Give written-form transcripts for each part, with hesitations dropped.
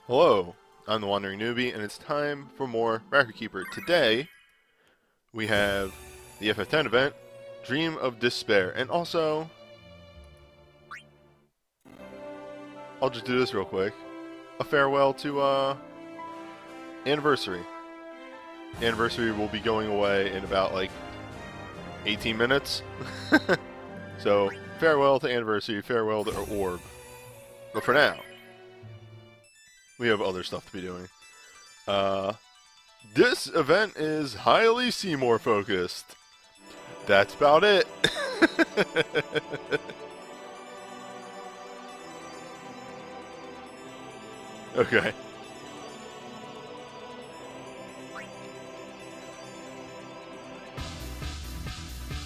Hello, I'm the Wandering Newbie, and it's time for more Record Keeper. Today, we have the FF10 event, Dream of Despair, and also, I'll just do this real quick, a farewell to, Anniversary. Anniversary will be going away in about, 18 minutes. So, farewell to Anniversary, farewell to Orb. But for now, we have other stuff to be doing. This event is highly Seymour focused. That's about it. Okay.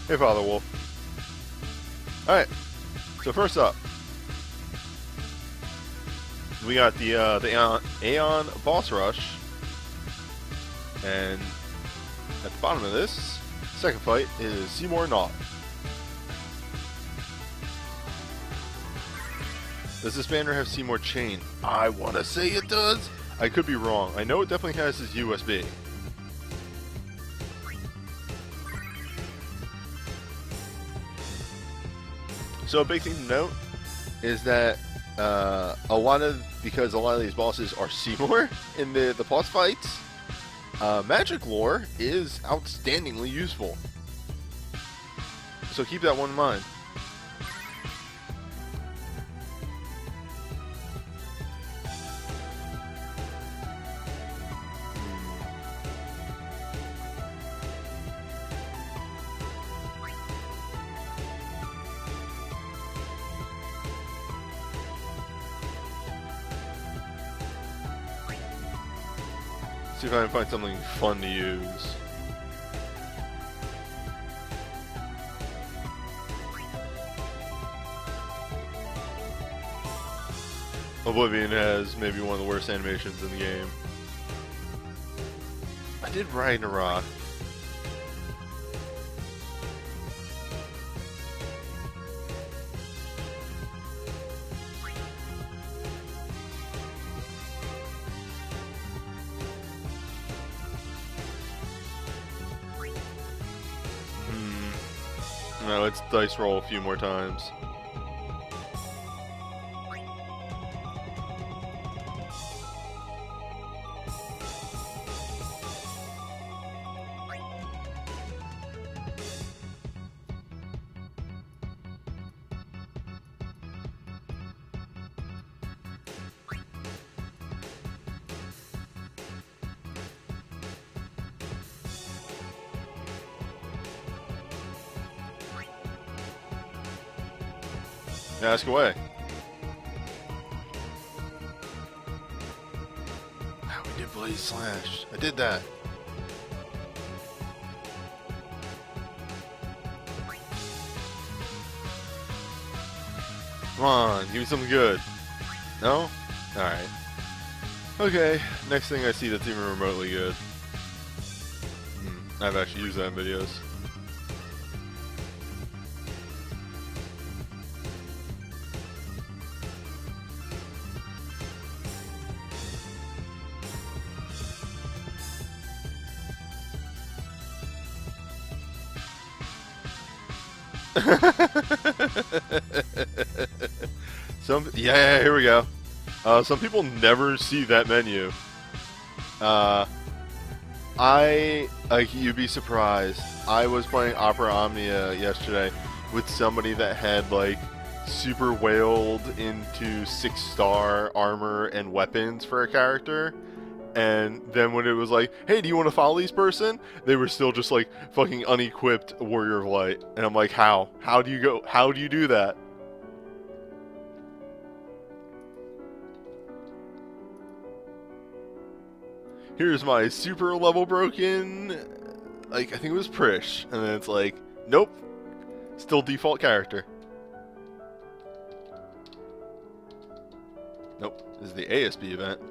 Hey, Father Wolf. Alright, so first up, we got the Aeon boss rush, and at the bottom of this second fight is Seymour4. Does this banner have Seymour chain? I want to say it does. I could be wrong. I know it definitely has his USB. So a big thing to note is that because a lot of these bosses are Seymour in the boss fights, magic lore is outstandingly useful. So keep that one in mind. See if I can find something fun to use. Oblivion has maybe one of the worst animations in the game. I did Ragnarok. No, let's dice roll a few more times. Ask away. Wow, we did Blaze Slash. I did that. Come on, give me something good. No? Alright. Okay, next thing I see that's even remotely good. I've actually used that in videos. Yeah, here we go. Some people never see that menu. You'd be surprised. I was playing Opera Omnia yesterday with somebody that had super whaled into 6-star armor and weapons for a character. And then when it was like, hey, do you want to follow this person? They were still just fucking unequipped Warrior of Light. And I'm like, how? How do you do that? Here's my super level broken, I think it was Prish. And then it's like, nope. Still default character. Nope. This is the ASB event.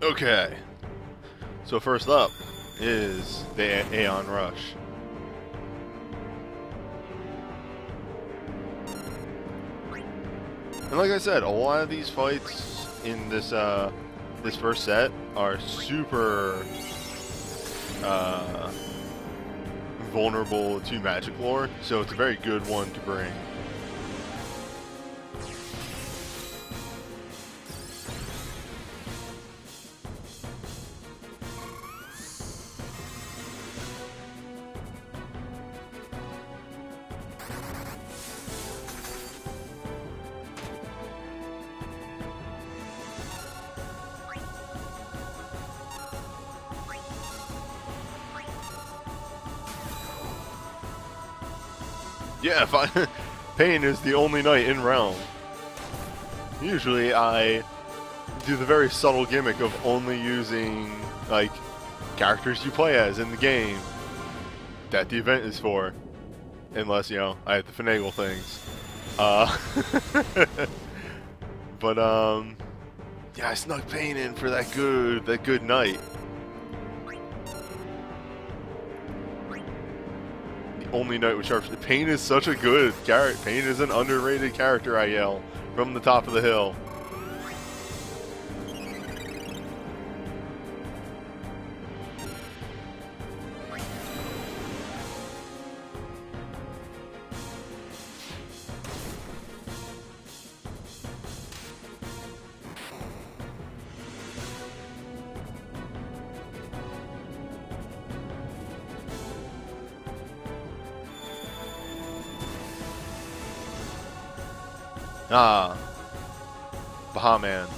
Okay. So first up is the Aeon Rush. And like I said, a lot of these fights in this this first set are super vulnerable to magic lore, so it's a very good one to bring. Yeah, Pain is the only knight in Realm. Usually I do the very subtle gimmick of only using, like, characters you play as in the game that the event is for. Unless, you know, I have to finagle things. But, yeah, I snuck Pain in for that good knight. Only knight with sharp. Pain is such a good character. Pain is an underrated character, I yell from the top of the hill. Ah, Bahamut.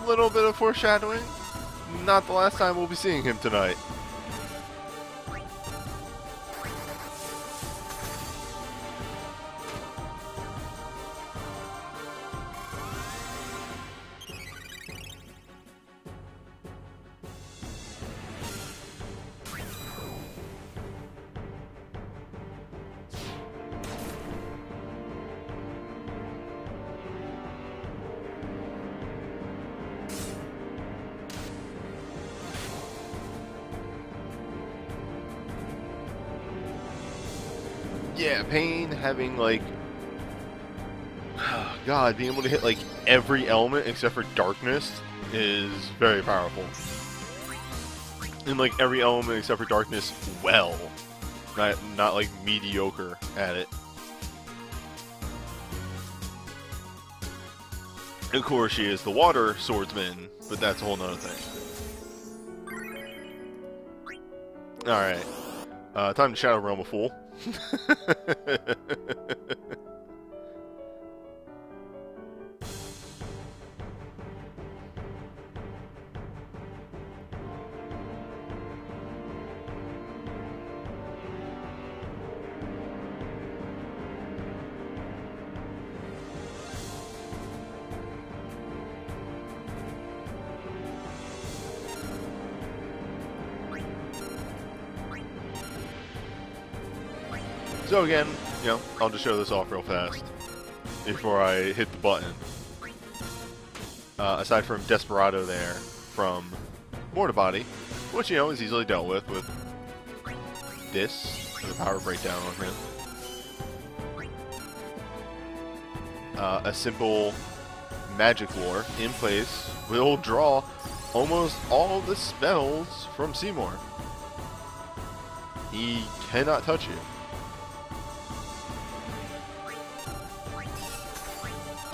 Little bit of foreshadowing. Not the last time we'll be seeing him tonight. Yeah, Pain having, like, God, being able to hit, like, every element except for darkness is very powerful. And, like, every element except for darkness well. Not like, mediocre at it. Of course, she is the water swordsman, but that's a whole nother thing. Alright. Time to Shadow Realm a fool. So again, you know, I'll just show this off real fast before I hit the button. Aside from Desperado there from Mortabody, which, you know, is easily dealt with this, the power breakdown on him. A simple magic lore in place will draw almost all the spells from Seymour. He cannot touch you.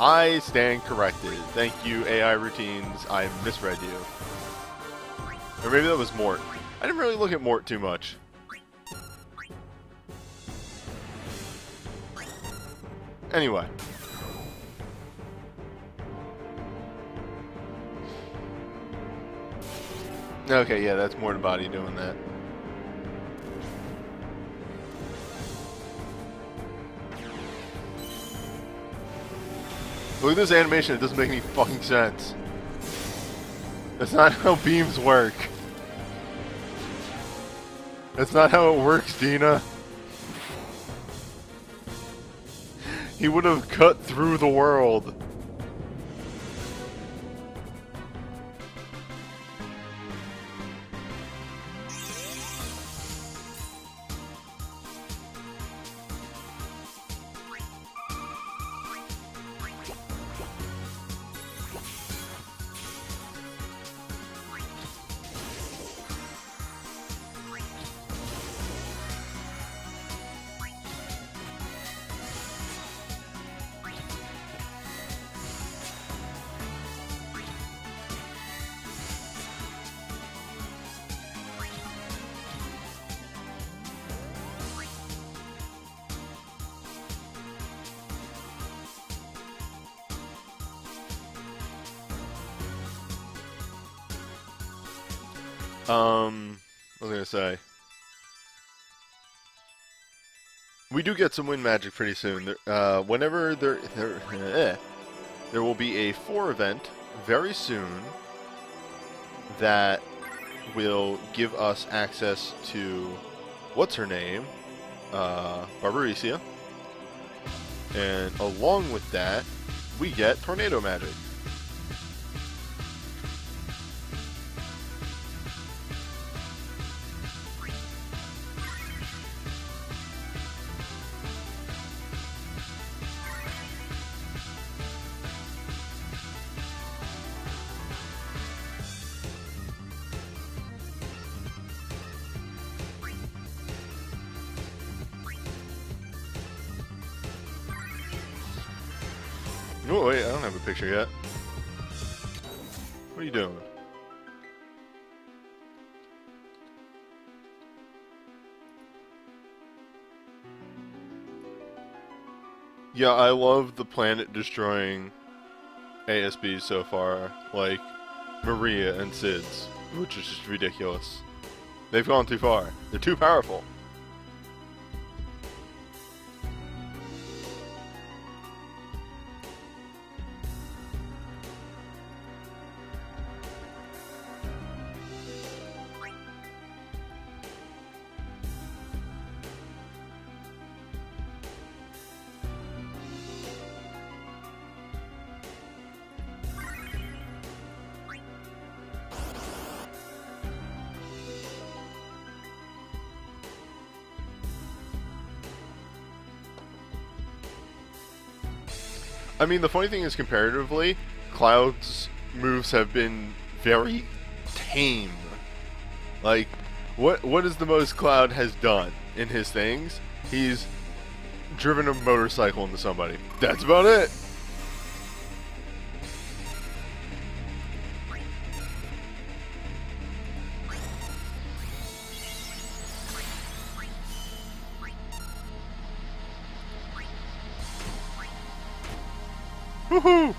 I stand corrected. Thank you, AI routines. I misread you. Or maybe that was Mort. I didn't really look at Mort too much. Anyway. Okay, yeah, that's Mortabody doing that. Look at this animation, it doesn't make any fucking sense. That's not how beams work. That's not how it works, Dina. He would have cut through the world. What was I gonna say? We do get some wind magic pretty soon. Whenever there will be a 4 event very soon that will give us access to what's her name, Barbaricia, and along with that, we get tornado magic. Oh, wait, I don't have a picture yet. What are you doing? Yeah, I love the planet destroying ASBs so far, like Maria and Sid's, which is just ridiculous. They've gone too far. They're too powerful. I mean, the funny thing is, comparatively, Cloud's moves have been very tame. Like, what is the most Cloud has done in his things? He's driven a motorcycle into somebody. That's about it. Woohoo!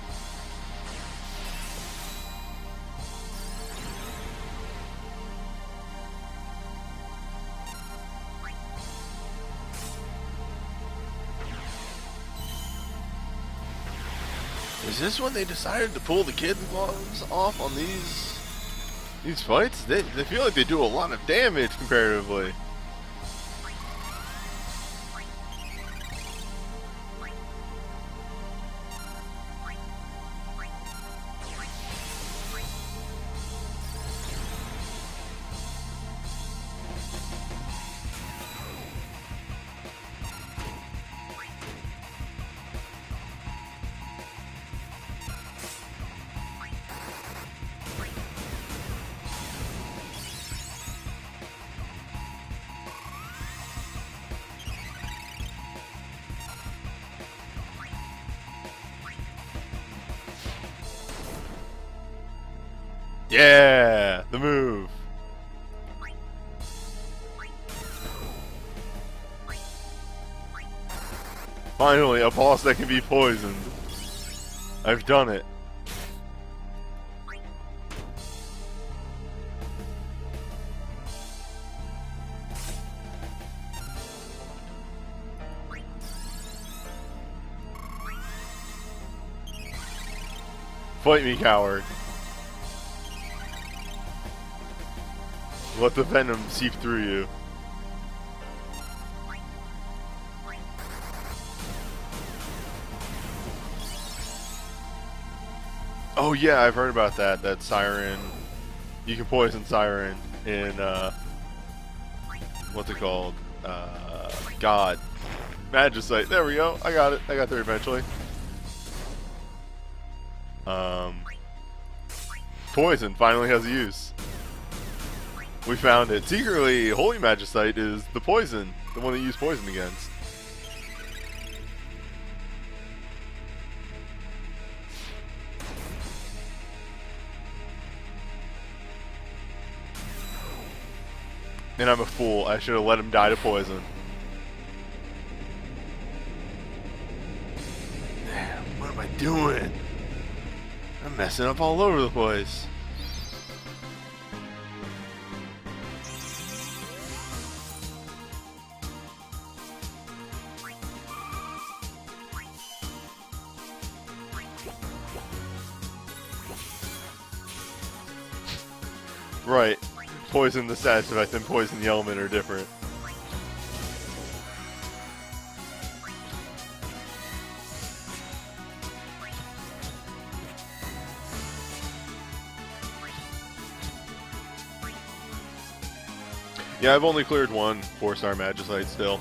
Is this when they decided to pull the kid gloves off on these fights? They feel like they do a lot of damage comparatively. Yeah, the move. Finally, a boss that can be poisoned. I've done it. Fight me, coward. Let the venom seep through you. Oh yeah, I've heard about that. That Siren, you can poison Siren in what's it called? God, Magicite. There we go. I got it. I got there eventually. Poison finally has a use. We found it. Secretly, Holy Magicite is the poison, the one that you use poison against. And I'm a fool. I should have let him die to poison. Man, what am I doing? I'm messing up all over the place. Right. Poison the status effect and poison the element are different. Yeah, I've only cleared one 4-star Magicite still.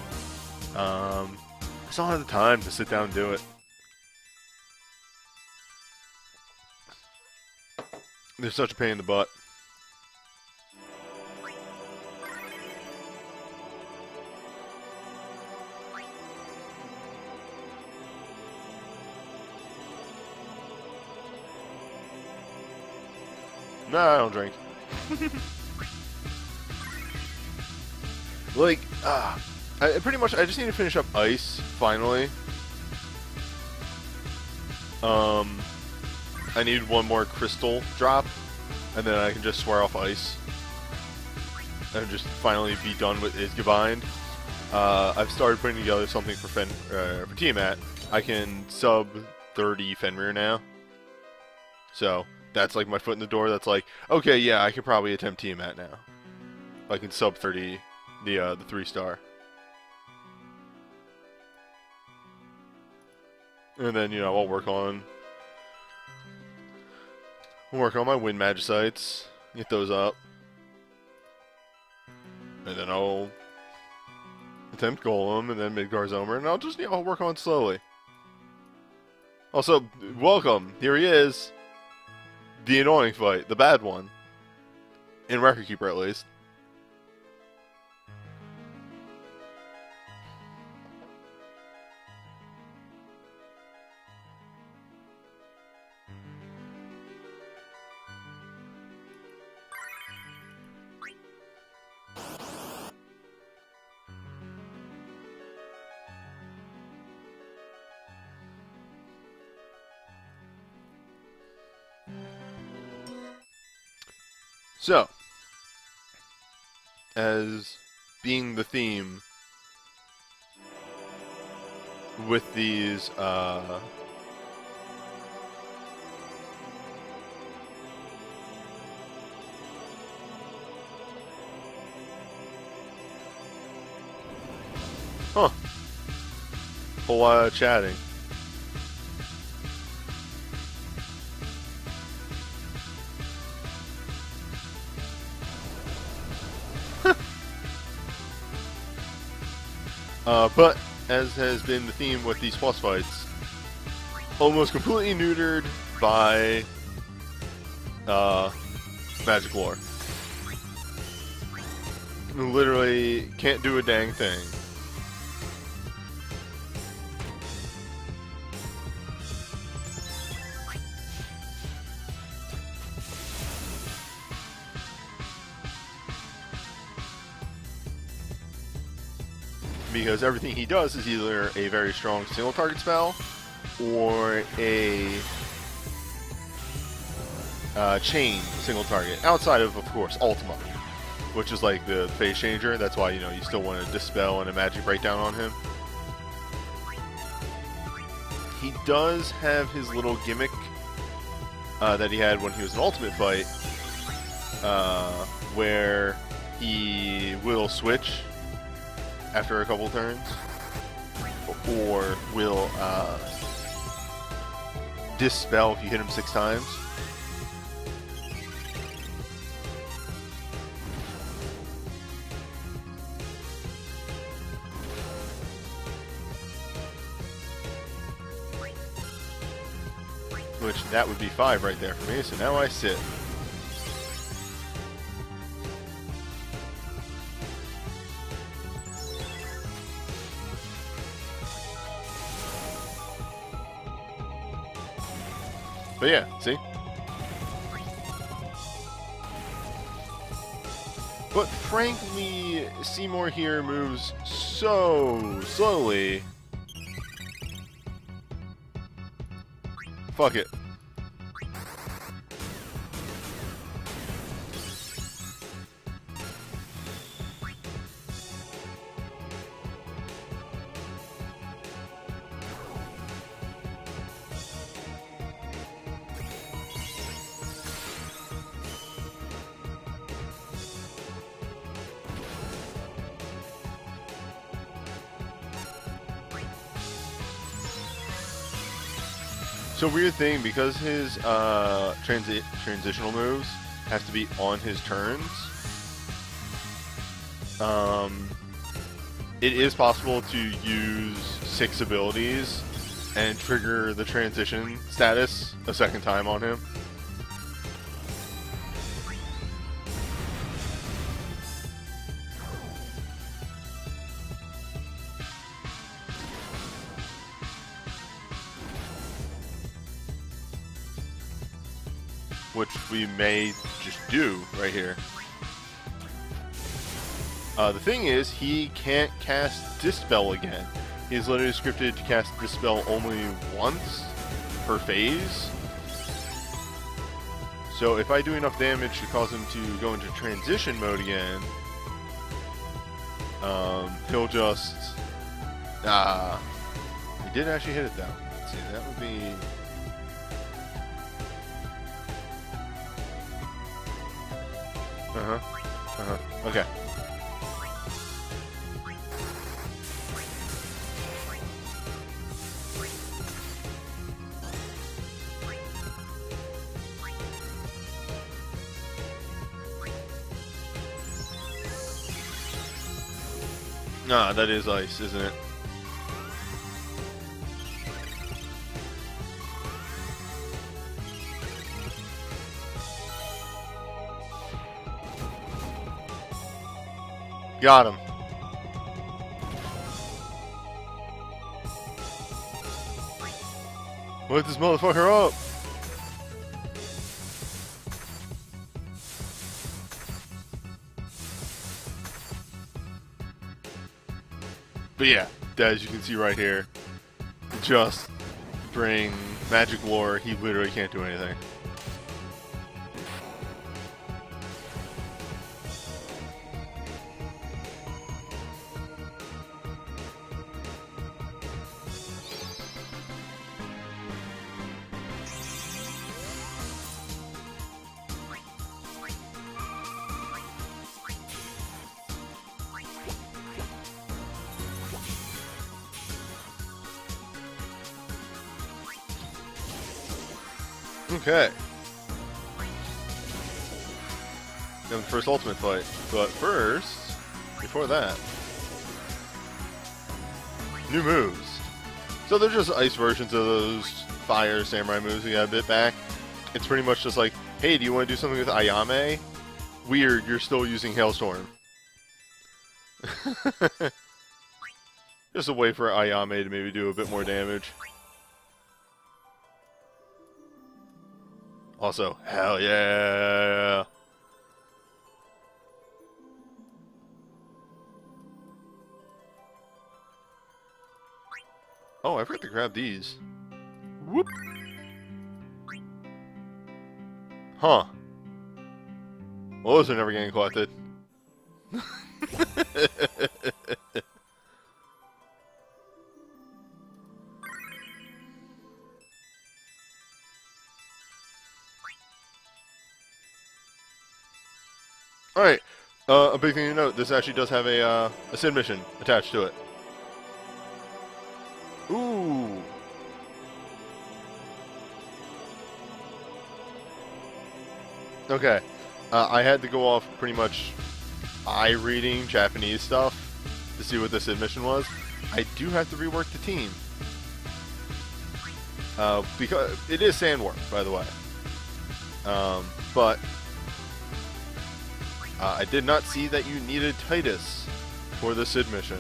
I just don't have the time to sit down and do it. They're such a pain in the butt. No, I don't drink. Like, I just need to finish up ice, finally. I need one more crystal drop, and then I can just swear off ice. And just finally be done with Isgebind. I've started putting together something for Tiamat. I can sub 30 Fenrir now. So, that's like my foot in the door. That's like, okay, yeah, I could probably attempt Tiamat now. I can sub 30 the 3-star. And then, you know, I'll work on my wind Magicites, get those up. And then I'll attempt Golem and then Midgard's Omer, and I'll just, you know, I'll work on it slowly. Also, welcome, here he is. The annoying fight, the bad one. In Record Keeper, at least. So, as being the theme with these, whole lot of chatting. But, as has been the theme with these boss fights, almost completely neutered by magic lore. Literally can't do a dang thing. Because everything he does is either a very strong single target spell or a chain single target, outside of course, Ultima, which is like the phase changer. That's why, you know, you still want to dispel and a magic breakdown on him. He does have his little gimmick that he had when he was an Ultimate Fight, where he will switch after a couple turns, or will dispel if you hit him 6 times. Which, that would be 5 right there for me, so now I sit. But yeah, see? But frankly, Seymour here moves so slowly. Fuck it. So weird thing, because his transitional moves have to be on his turns. It is possible to use 6 abilities and trigger the transition status a second time on him. Which we may just do right here. The thing is, he can't cast Dispel again. He's literally scripted to cast Dispel only once per phase. So if I do enough damage to cause him to go into transition mode again, he'll just... he did actually hit it though. Let's see, that would be... Okay. Nah, that is ice, isn't it? Got him. Wake this motherfucker up. But yeah, as you can see right here, just during Magic Lore, he literally can't do anything. Okay. Then the first ultimate fight. But first, before that, new moves. So they're just ice versions of those fire samurai moves we got a bit back. It's pretty much just like, hey, do you want to do something with Ayame? Weird, you're still using Hailstorm. Just a way for Ayame to maybe do a bit more damage. Also, hell yeah! Oh, I forgot to grab these. Whoop! Huh. Well, those are never getting collected. Alright, a big thing to note, this actually does have a Sid mission attached to it. Ooh! Okay, I had to go off pretty much eye-reading Japanese stuff to see what the Sid mission was. I do have to rework the team. Because it is sand work, by the way. But I did not see that you needed Titus for the Sid mission.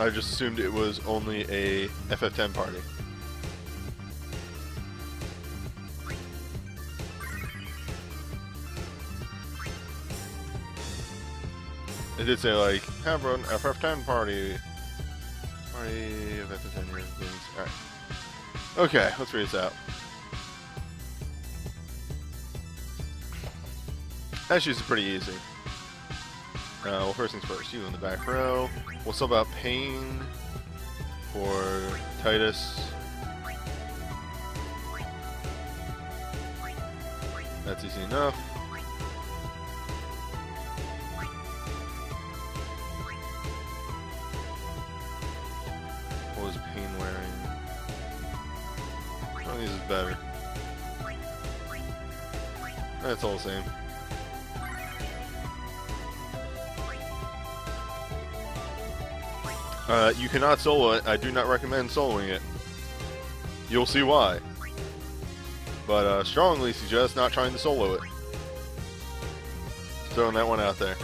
I just assumed it was only a FF10 party. It did say, like, have an FF10 party. Party of FF10 years. Alright. Okay, let's read this out. Actually, it's pretty easy. Well, first things first, you in the back row. We'll sub out Pain for Titus. That's easy enough. What was Pain wearing? better. That's all the same. You cannot solo it. I do not recommend soloing it. You'll see why. But strongly suggest not trying to solo it. Throwing that one out there.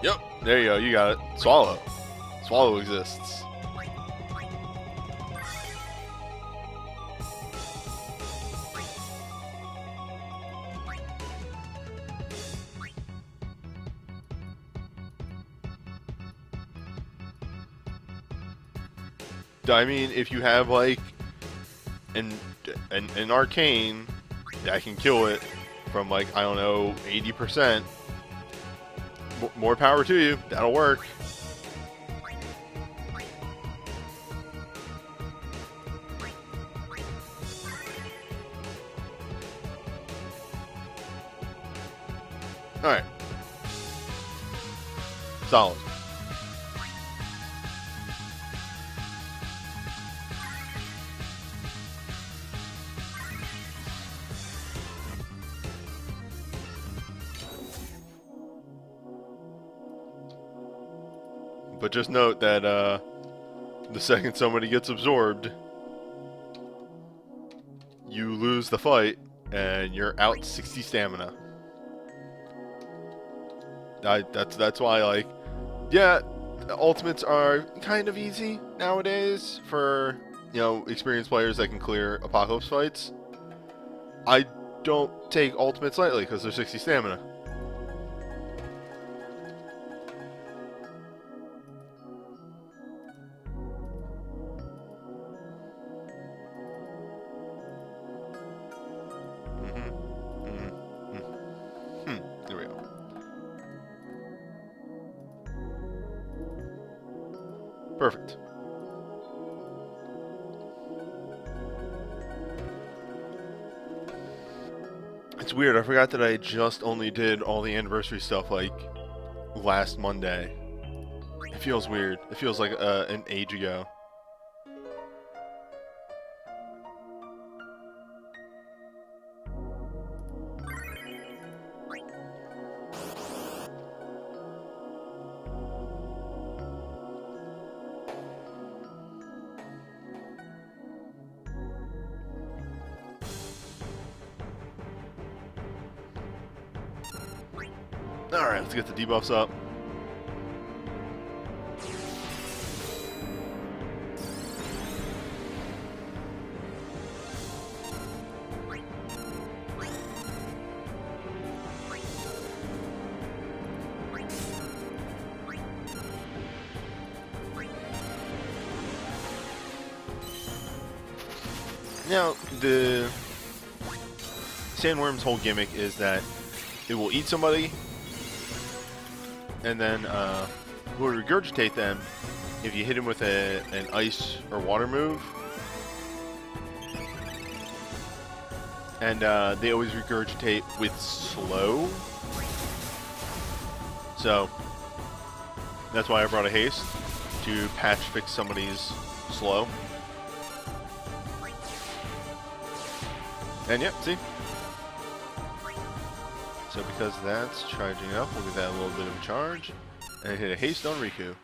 Yep, there you go, you got it. Swallow. Swallow exists. I mean, if you have like an arcane that can kill it from like, I don't know, 80%, more power to you. That'll work. Alright. Solid. But just note that the second somebody gets absorbed, you lose the fight and you're out 60 stamina. That's why, like, yeah, ultimates are kind of easy nowadays for, you know, experienced players that can clear apocalypse fights. I don't take ultimates lightly because they're 60 stamina. There we go. Perfect. It's weird, I forgot that I just only did all the anniversary stuff like last Monday. It feels weird. It feels like an age ago. Alright, let's get the debuffs up. Now, the sandworm's whole gimmick is that it will eat somebody, and then will regurgitate them if you hit him with an ice or water move. And they always regurgitate with slow. So that's why I brought a haste, to patch fix somebody's slow. And yep, see? So because that's charging up, we'll give that a little bit of a charge. And hit a haste on Riku.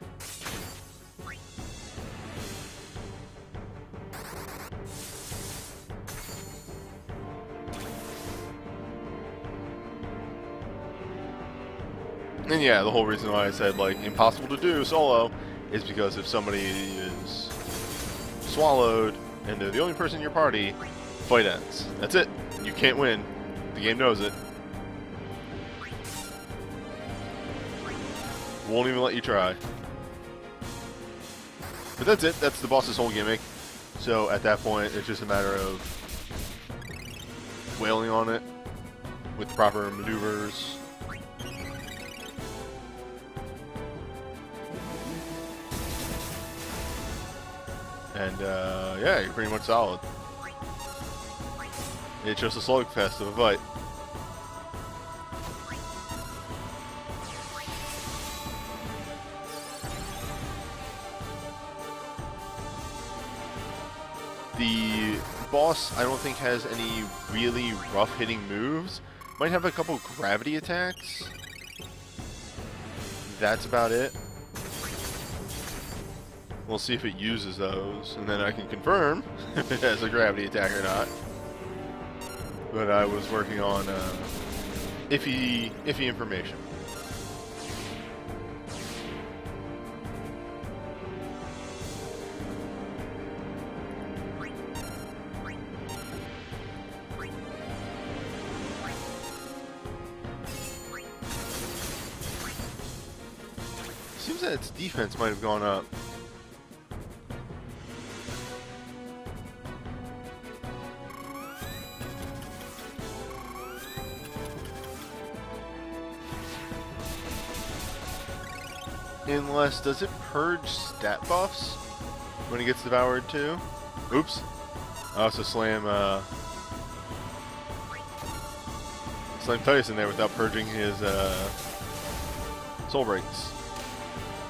And yeah, the whole reason why I said, like, impossible to do solo is because if somebody is swallowed and they're the only person in your party, fight ends. That's it. You can't win. The game knows it. Won't even let you try. But that's it. That's the boss's whole gimmick. So at that point, it's just a matter of wailing on it with proper maneuvers. And yeah, you're pretty much solid. It's just a slugfest of a fight. The boss, I don't think, has any really rough-hitting moves. Might have a couple gravity attacks. That's about it. We'll see if it uses those, and then I can confirm if it has a gravity attack or not. But I was working on iffy information. Seems that its defense might have gone up. Unless, does it purge stat buffs when it gets devoured too? Oops. I also slam Titus in there without purging his soul breaks.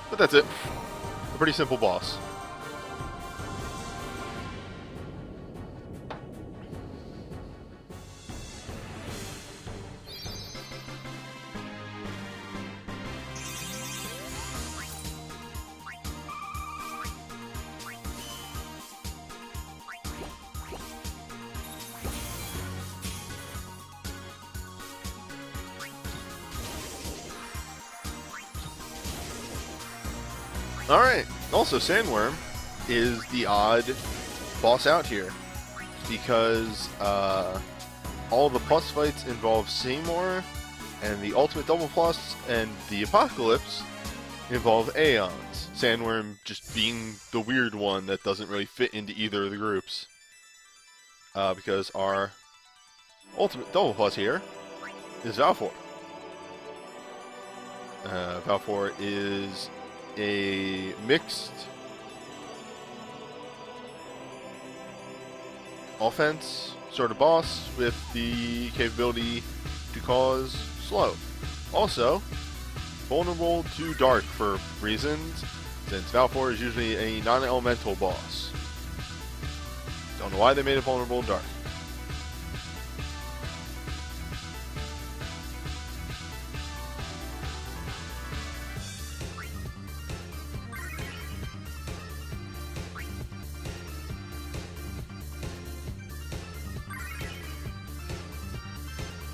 But that's it. A pretty simple boss. Alright, also Sandworm is the odd boss out here, because all the plus fights involve Seymour, and the Ultimate Double Plus and the Apocalypse involve Aeons. Sandworm just being the weird one that doesn't really fit into either of the groups. Because our Ultimate Double Plus here is Val4. Val4 is a mixed offense sort of boss with the capability to cause slow. Also, vulnerable to dark for reasons, since Val4 is usually a non-elemental boss. Don't know why they made it vulnerable to dark.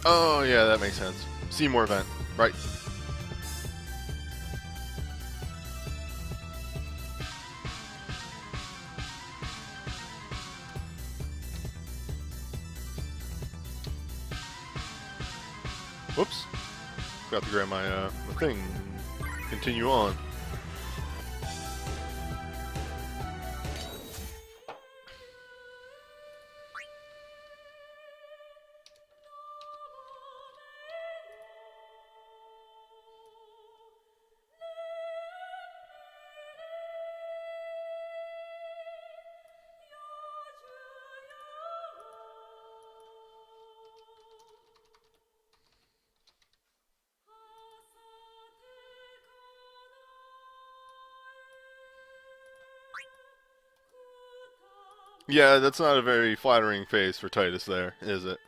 Oh, yeah, that makes sense. Seymour event, right. Whoops. Forgot to grab my thing. Continue on. Yeah, that's not a very flattering face for Titus there, is it?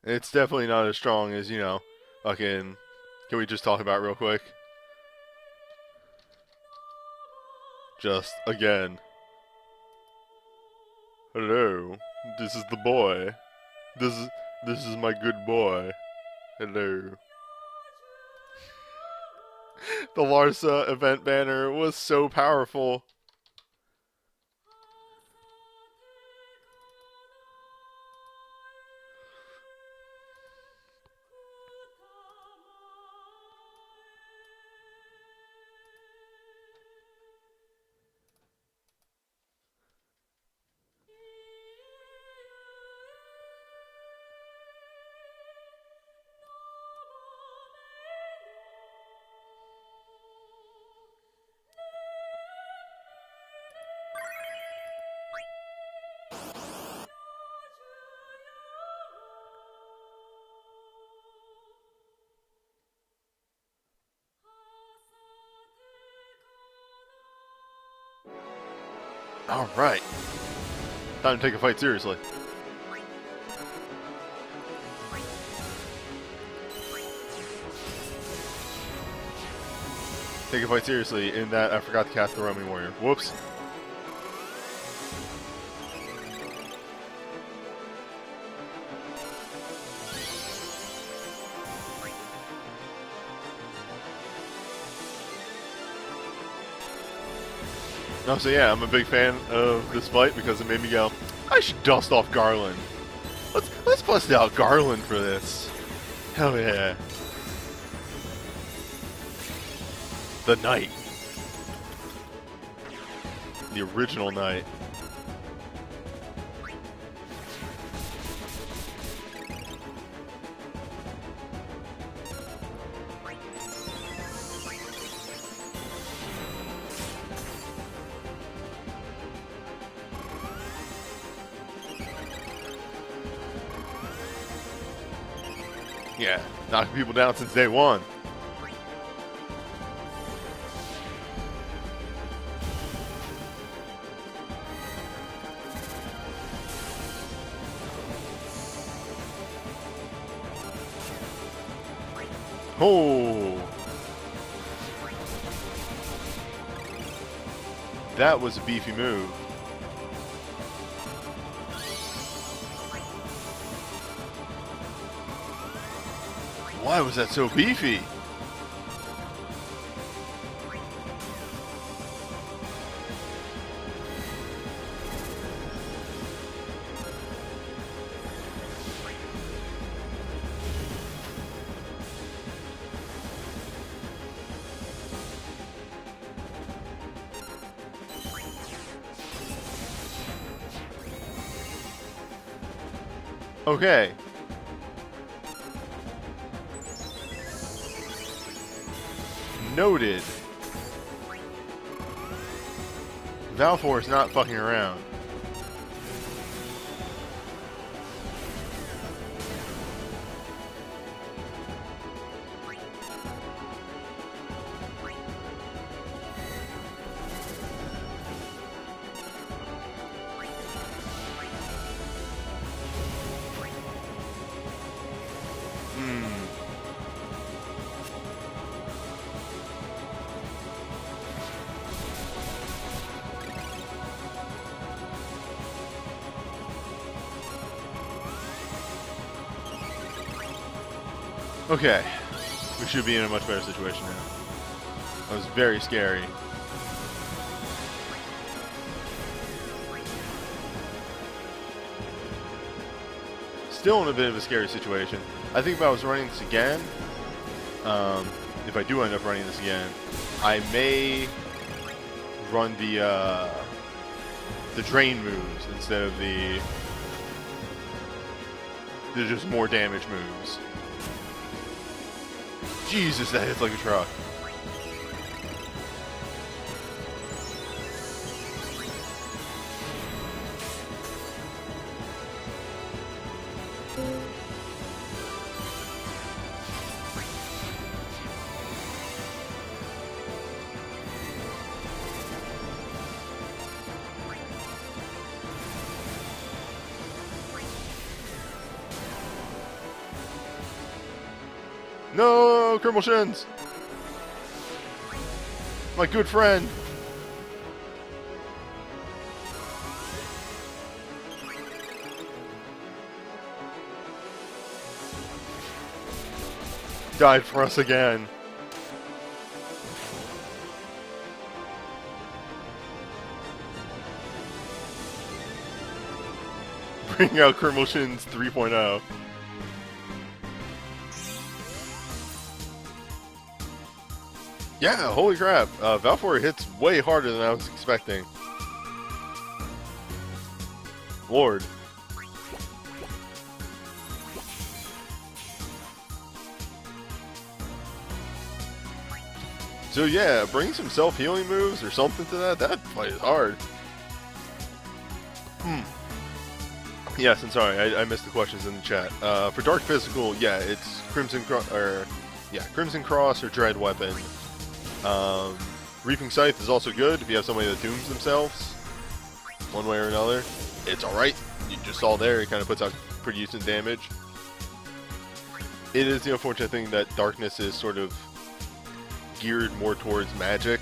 It's definitely not as strong as, you know, fucking... Can we just talk about it real quick? Just, again. Hello, this is the boy. This is my good boy. Hello. The Larsa event banner was so powerful. Alright. Time to take a fight seriously. Take a fight seriously in that I forgot to cast the Roaming Warrior. Whoops. No, so yeah, I'm a big fan of this fight because it made me go, I should dust off Garland. Let's bust out Garland for this. Hell yeah. The Knight. The original Knight. Yeah, knocking people down since day one. Oh, that was a beefy move. Why was that so beefy? Okay. Noted. Valfor is not fucking around. Okay, we should be in a much better situation now. That was very scary. Still in a bit of a scary situation. I think if I was running this again, if I do end up running this again, I may run the drain moves instead of the just more damage moves. Jesus, that hits like a truck. No, Criminal Shins! My good friend! Died for us again. Bring out Criminal Shins 3.0. Yeah, holy crap. Valfor hits way harder than I was expecting. Lord. So yeah, bring some self-healing moves or something to that. That fight is hard. Yes, and sorry, I missed the questions in the chat. For Dark Physical, yeah, it's Crimson Cross or Dread Weapon. Reaping Scythe is also good if you have somebody that dooms themselves. one way or another. It's alright. You just saw there, it kind of puts out pretty decent damage. It is the unfortunate thing that Darkness is sort of geared more towards magic.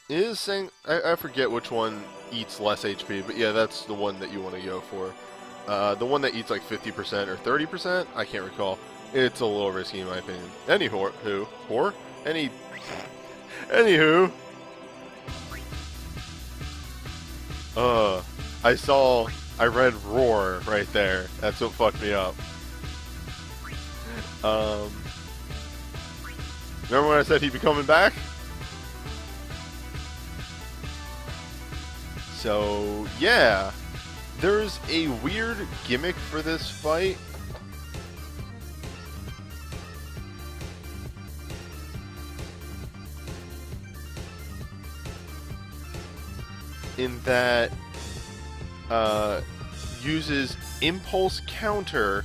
It is saying, I forget which one eats less HP, but yeah, that's the one that you want to go for. The one that eats like 50% or 30%, I can't recall. It's a little risky in my opinion. Anywho, I read roar right there. That's what fucked me up. Remember when I said he'd be coming back? So, yeah. There's a weird gimmick for this fight. In that, uses impulse counter,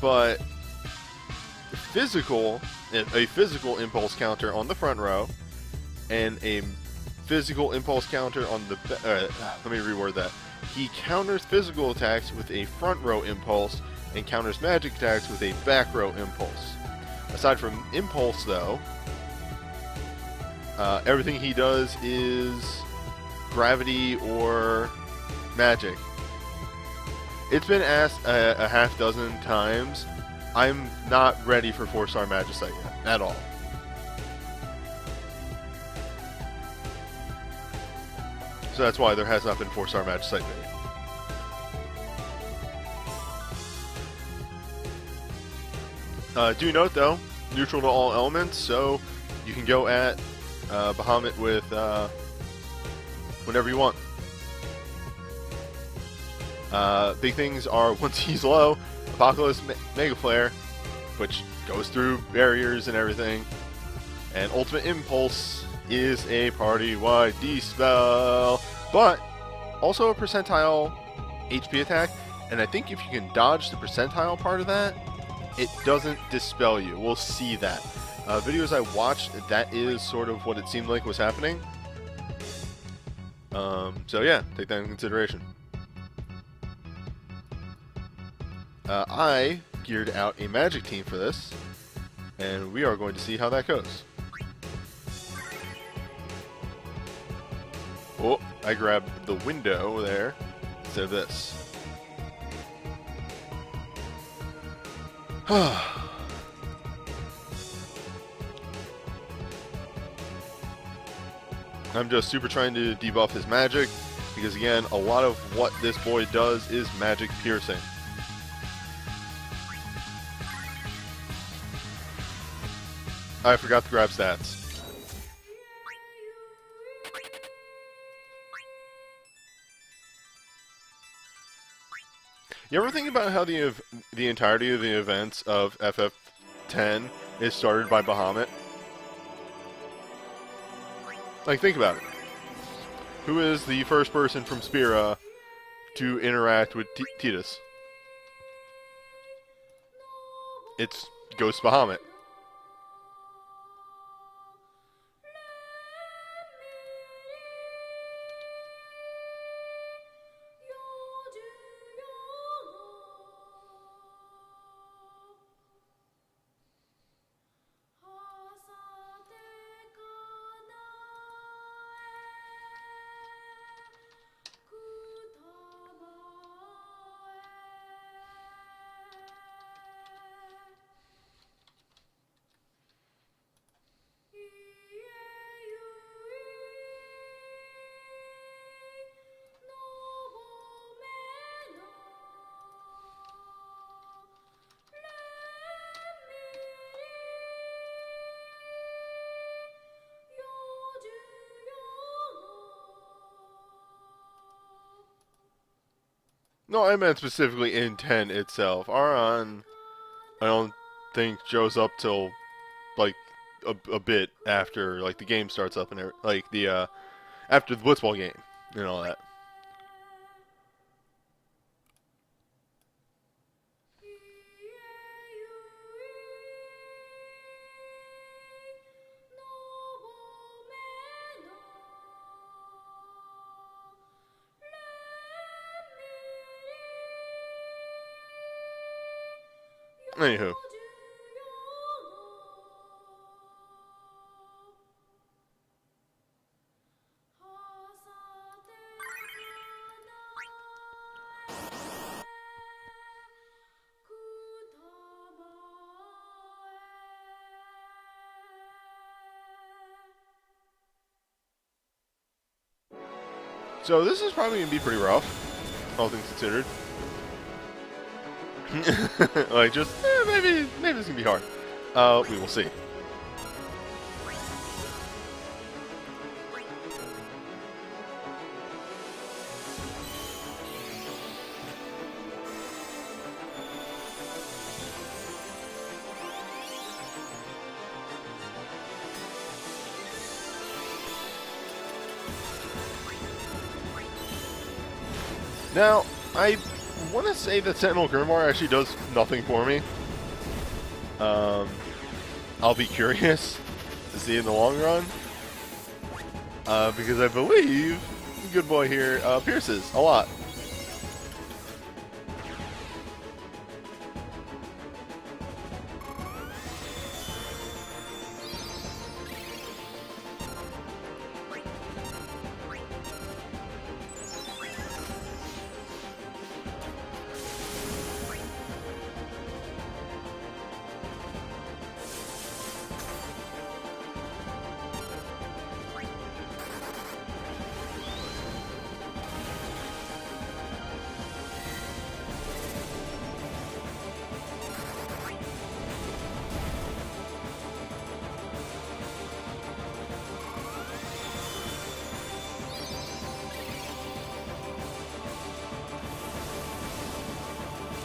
but a physical impulse counter on the front row, and a physical impulse counter on the let me reword that. He counters physical attacks with a front row impulse and counters magic attacks with a back row impulse. Aside from impulse though, everything he does is gravity or magic. It's been asked a half dozen times. I'm not ready for 4-star Magicite yet, at all. So that's why there has not been 4-star Magicite video. Do note though, neutral to all elements, so you can go at Bahamut with whenever you want. Big things are, once he's low, Apocalypse Mega Flare, which goes through barriers and everything, and Ultimate Impulse is a party-wide dispel, but also a percentile HP attack, and I think if you can dodge the percentile part of that, it doesn't dispel you. We'll see that. Videos I watched, that is sort of what it seemed like was happening. So yeah, take that into consideration. I geared out a magic team for this, and we are going to see how that goes. Oh, I grabbed the window there instead of this. I'm just super trying to debuff his magic, because again, a lot of what this boy does is magic piercing. I forgot to grab stats. You ever think about how the entirety of the events of FF10 is started by Bahamut? Like, think about it. Who is the first person from Spira to interact with Tidus? It's Ghost Bahamut. No, I meant specifically in 10 itself. Aron, I don't think shows up till like a bit after like the game starts up and like the after the Blitzball game and all that. Anywho. So this is probably going to be pretty rough, all things considered. Like, just, maybe it's going to be hard. We will see. Now, I want to say that Sentinel Grimoire actually does nothing for me. I'll be curious to see in the long run. Because I believe good boy here pierces a lot.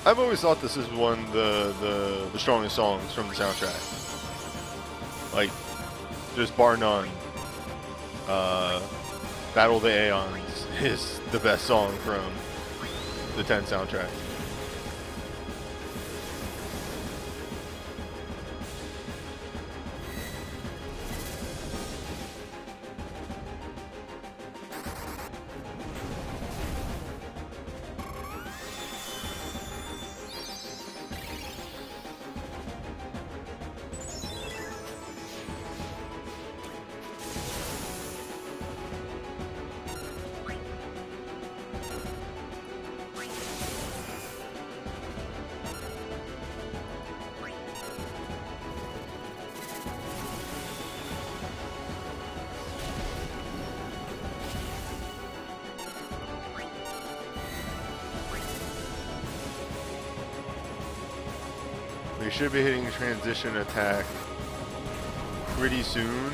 I've always thought this is one of the strongest songs from the soundtrack. Like, just bar none. Battle of the Aeons is the best song from the 10 soundtrack. We should be hitting transition attack pretty soon.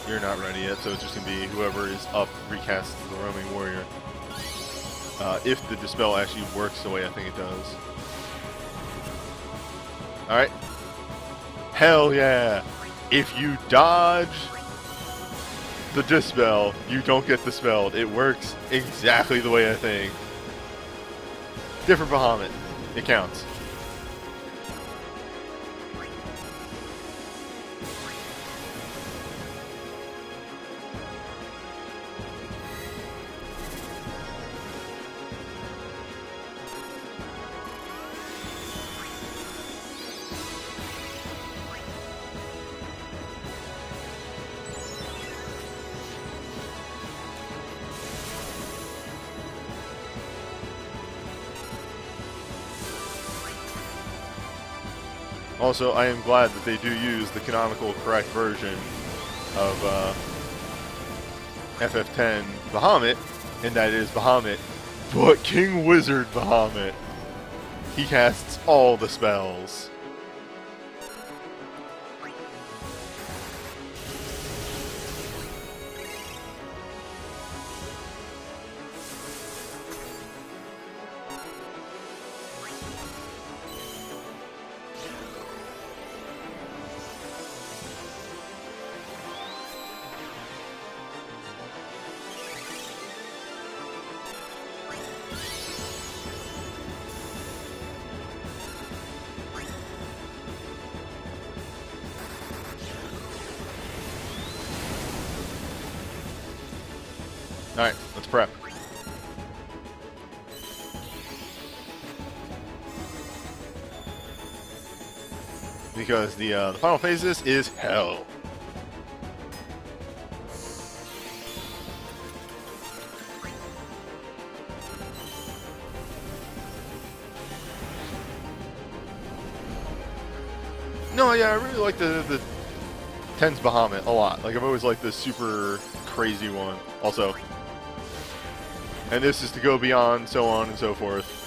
You're not ready yet, so it's just going to be whoever is up recasts the roaming warrior. If the dispel actually works the way I think it does. Alright. Hell yeah! If you dodge the dispel, you don't get dispelled. It works exactly the way I think. Different Bahamut. It counts. Also, I am glad that they do use the canonical correct version of FF10 Bahamut, and that is Bahamut, but King Wizard Bahamut. He casts all the spells. Alright, let's prep. because the final phase of this is hell. No, yeah, I really like the Ten's Bahamut a lot. Like, I've always liked the super crazy one. Also, and this is to go beyond, so on and so forth.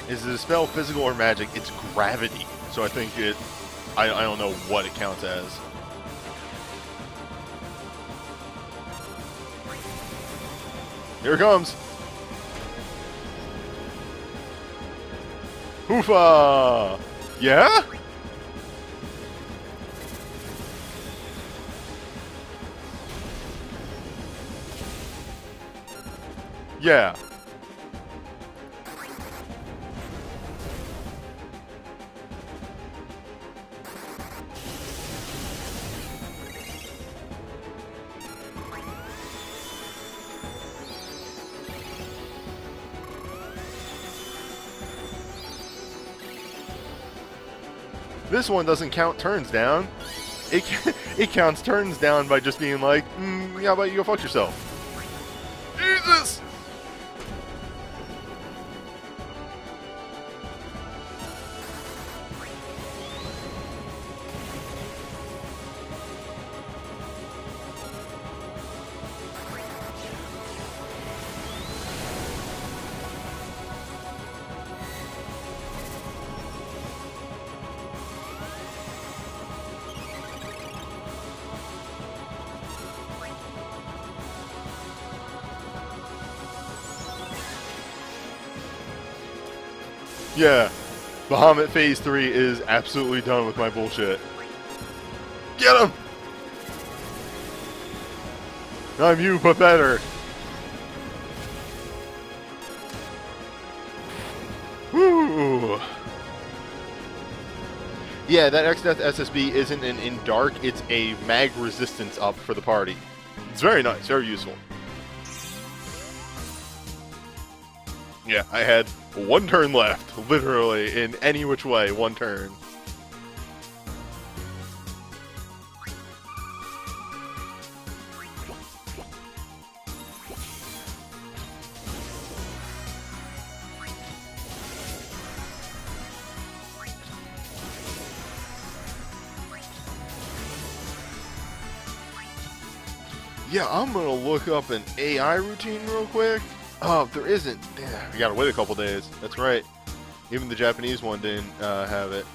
Is it a spell, physical, or magic? It's gravity. So I think it... I don't know what it counts as. Here it comes. Hoofa! Yeah? Yeah. This one doesn't count turns down. It counts turns down by just being like, yeah, how about you go fuck yourself? Jesus! Yeah, Bahamut Phase 3 is absolutely done with my bullshit. Get him! I'm you, but better. Woo! Yeah, that X-Death SSB isn't an in dark, it's a mag resistance up for the party. It's very nice, very useful. Yeah, I had one turn left, literally, in any which way, one turn. Yeah, I'm gonna look up an AI routine real quick. Oh, there isn't. Yeah, we gotta wait a couple days. That's right. Even the Japanese one didn't have it.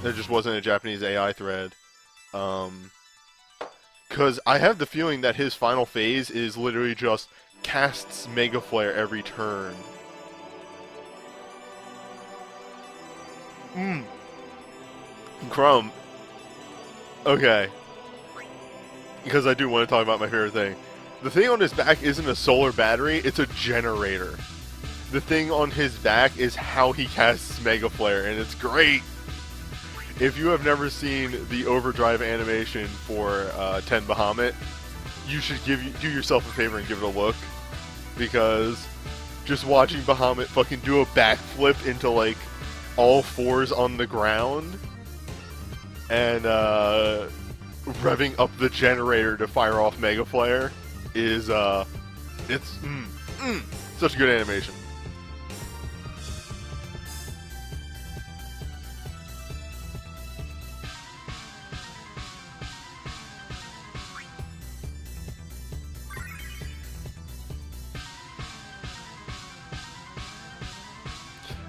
There just wasn't a Japanese AI thread. Because I have the feeling that his final phase is literally just casts Mega Flare every turn. Crumb. Okay. Because I do want to talk about my favorite thing. The thing on his back isn't a solar battery, it's a generator. The thing on his back is how he casts Mega Flare, and it's great! If you have never seen the overdrive animation for 10 Bahamut, you should do yourself a favor and give it a look. Because just watching Bahamut fucking do a backflip into, like, all fours on the ground, and revving up the generator to fire off Mega Flare is, it's, such a good animation.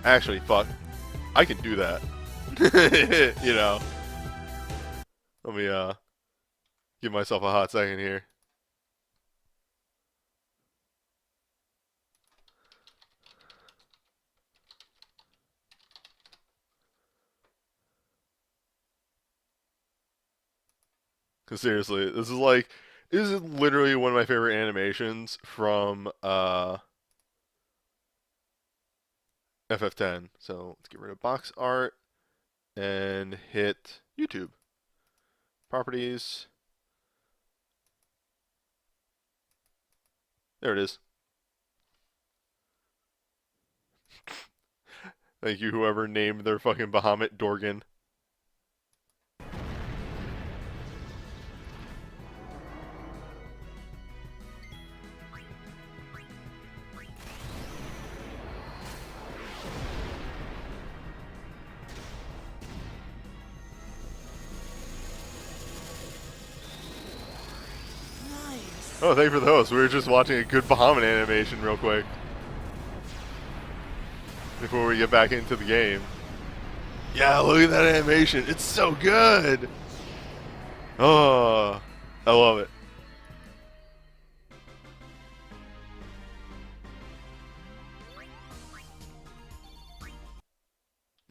Actually, fuck. I can do that. You know. Let me, give myself a hot second here. Because seriously, this is literally one of my favorite animations from, FF10. So let's get rid of box art and hit YouTube. Properties. There it is. Thank you, whoever named their fucking Bahamut Dargan. Oh, thank you for the host. We were just watching a good Bahamut animation real quick before we get back into the game. Yeah, look at that animation. It's so good. Oh, I love it.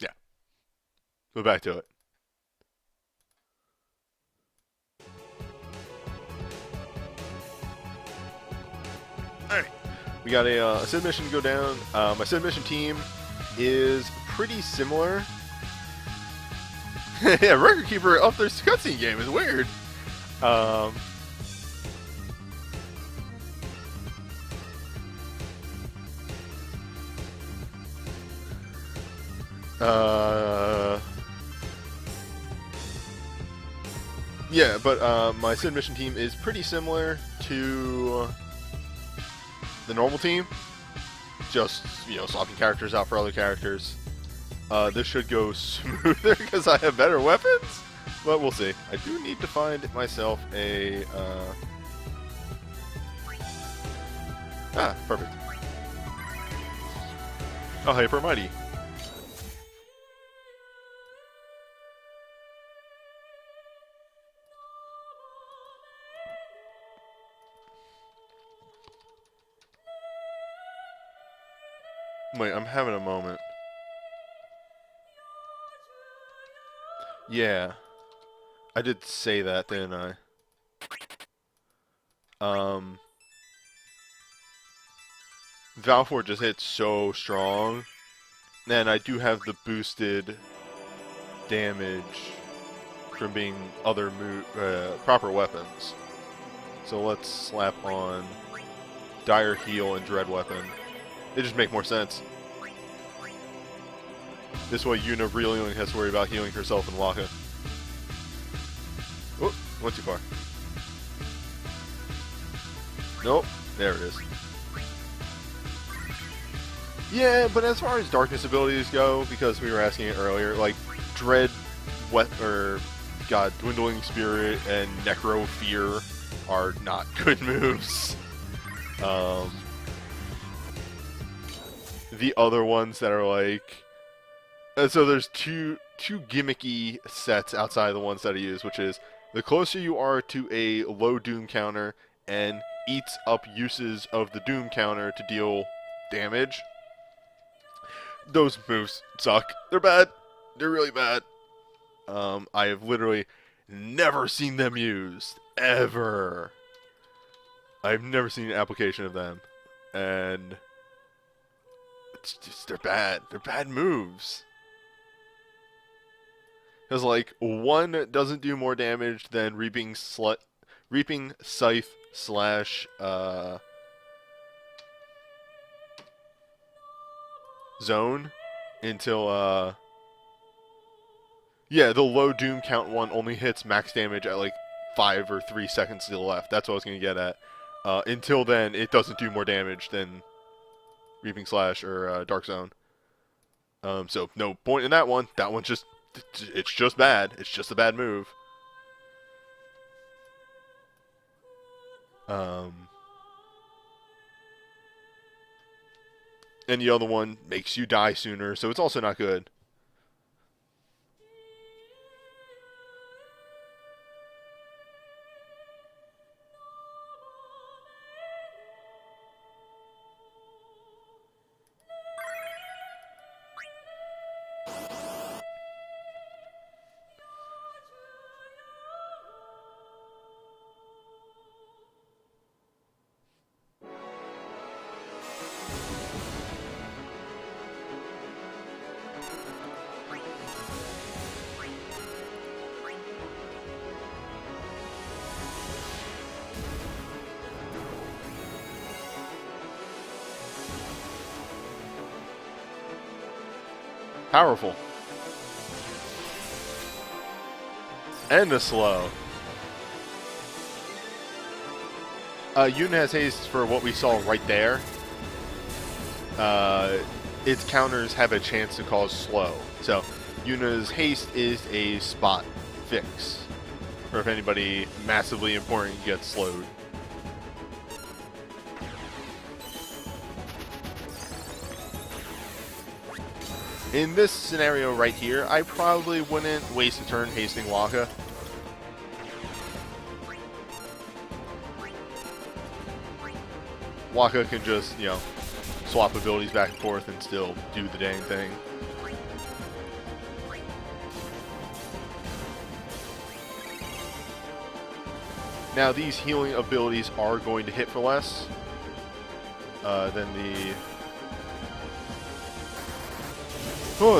Yeah. Go back to it. Alright. We got a Sid mission to go down. My Sid mission team is pretty similar. Yeah, Record Keeper up their cutscene game is weird. Yeah, but my Sid mission team is pretty similar to the normal team. Just, you know, swapping characters out for other characters. This should go smoother because I have better weapons, but we'll see. I do need to find myself a... perfect. Oh, Hyper Mighty. Wait, I'm having a moment. Yeah. I did say that, didn't I? Valfor just hits so strong. And I do have the boosted damage from being other proper weapons. So let's slap on Dire Heal and Dread Weapon. They just make more sense. This way Yuna really only has to worry about healing herself and Waka. Oh, went too far. Nope, there it is. Yeah, but as far as darkness abilities go, because we were asking it earlier, like Dread, Dwindling Spirit and Necro Fear are not good moves. The other ones that are like... so there's two gimmicky sets outside of the ones that I use, which is the closer you are to a low Doom counter and eats up uses of the Doom counter to deal damage. Those moves suck. They're bad. They're really bad. I have literally never seen them used. Ever. I've never seen an application of them. And... it's just, they're bad. They're bad moves. Because, like, one doesn't do more damage than Reaping Scythe slash, Zone until, yeah, the low Doom count one only hits max damage at, like, 5 or 3 seconds to the left. That's what I was going to get at. Until then, it doesn't do more damage than Reaping Slash or Dark Zone. So, no point in that one. That one's just... it's just bad. It's just a bad move. And the other one makes you die sooner, so it's also not good. Powerful. And a slow. Yuna has haste for what we saw right there. Its counters have a chance to cause slow. So, Yuna's haste is a spot fix. For if anybody massively important gets slowed. In this scenario right here, I probably wouldn't waste a turn hasting Wakka. Wakka can just, you know, swap abilities back and forth and still do the dang thing. Now these healing abilities are going to hit for less than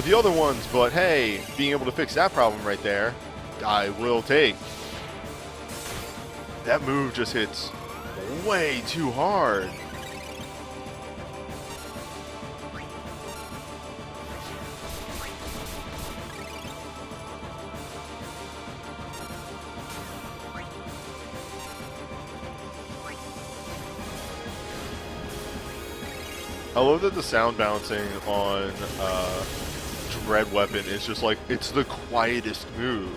the other ones, but hey, being able to fix that problem right there, I will take. That move just hits way too hard. I love that the sound bouncing on Dread Weapon is just like, it's the quietest move.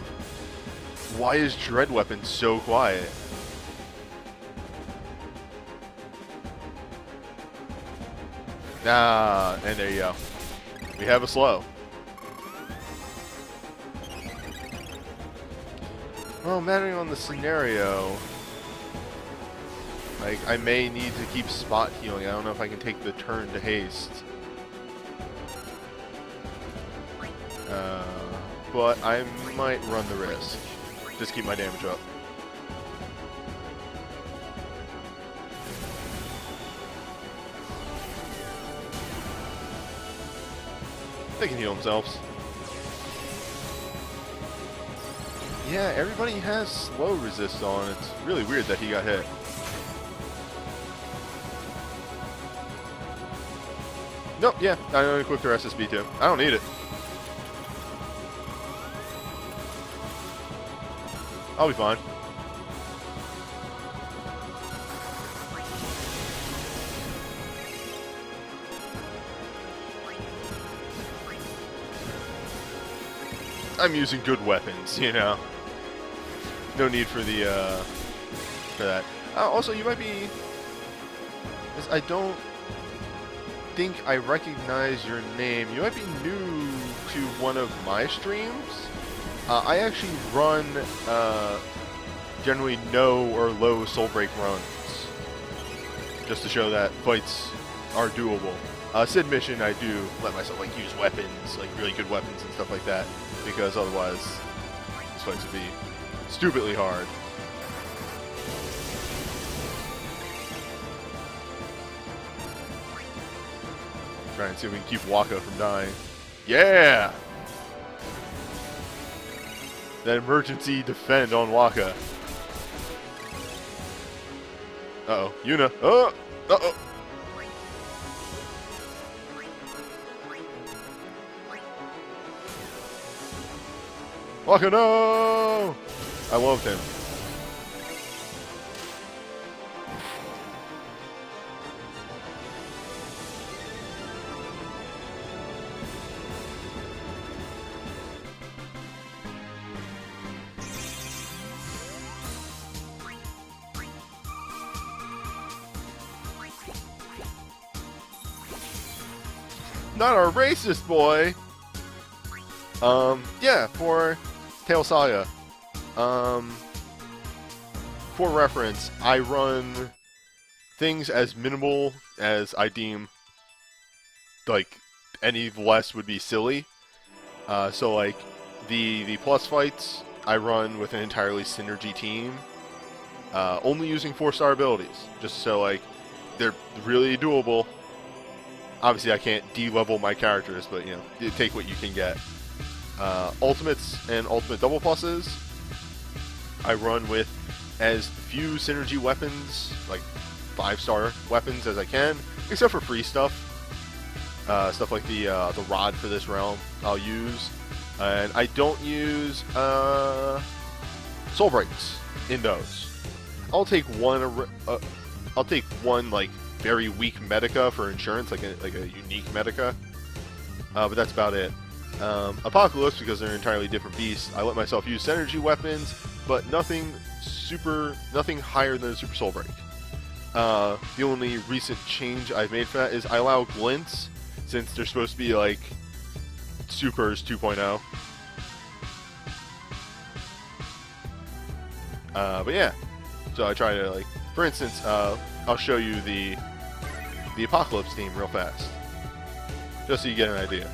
Why is Dread Weapon so quiet? Ah, and there you go. We have a slow. Well, mattering on the scenario, like, I may need to keep spot healing. I don't know if I can take the turn to haste. But I might run the risk. Just keep my damage up. They can heal themselves. Yeah, everybody has slow resist on. It's really weird that he got hit. Nope, yeah, I only equipped their SSB too. I don't need it. I'll be fine. I'm using good weapons, you know. No need for the for that. Also, you might be. I don't think I recognize your name. You might be new to one of my streams. I actually run generally no or low soul break runs, just to show that fights are doable. Sid mission, I do let myself like use weapons, like really good weapons and stuff like that, because otherwise these fights would be stupidly hard. Try and see if we can keep Wakka from dying. Yeah! That emergency defend on Wakka. Uh-oh. Yuna. Oh! Uh-oh. Wakka, no! I loved him. Not a racist boy. Yeah, for Tail Saga. For reference, I run things as minimal as I deem, like, any less would be silly. So, like, the plus fights, I run with an entirely synergy team, only using 4-star abilities, just so, like, they're really doable. Obviously, I can't de-level my characters, but, you know, you take what you can get. Ultimates and ultimate double pluses, I run with as few synergy weapons, like 5-star weapons, as I can, except for free stuff. Stuff like the rod for this realm I'll use. And I don't use soul breaks in those. I'll take one like very weak Medica for insurance, like a unique Medica. But that's about it. Apocalypse, because they're entirely different beasts, I let myself use synergy weapons, but nothing higher than a super soul break. The only recent change I've made for that is I allow glints, since they're supposed to be like supers 2.0. But yeah, so I try to, like, for instance, I'll show you the Apocalypse team real fast, just so you get an idea.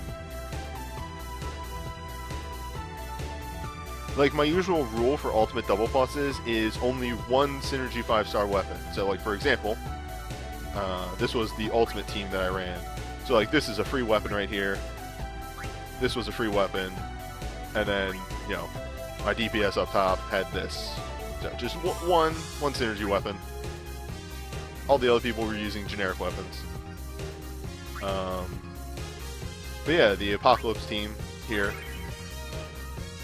Like, my usual rule for ultimate double pluses is only one synergy 5-star weapon. So, like, for example, this was the ultimate team that I ran. So, like, this is a free weapon right here. This was a free weapon. And then, you know, my DPS up top had this. So, just one synergy weapon. All the other people were using generic weapons. But yeah, the Apocalypse team here.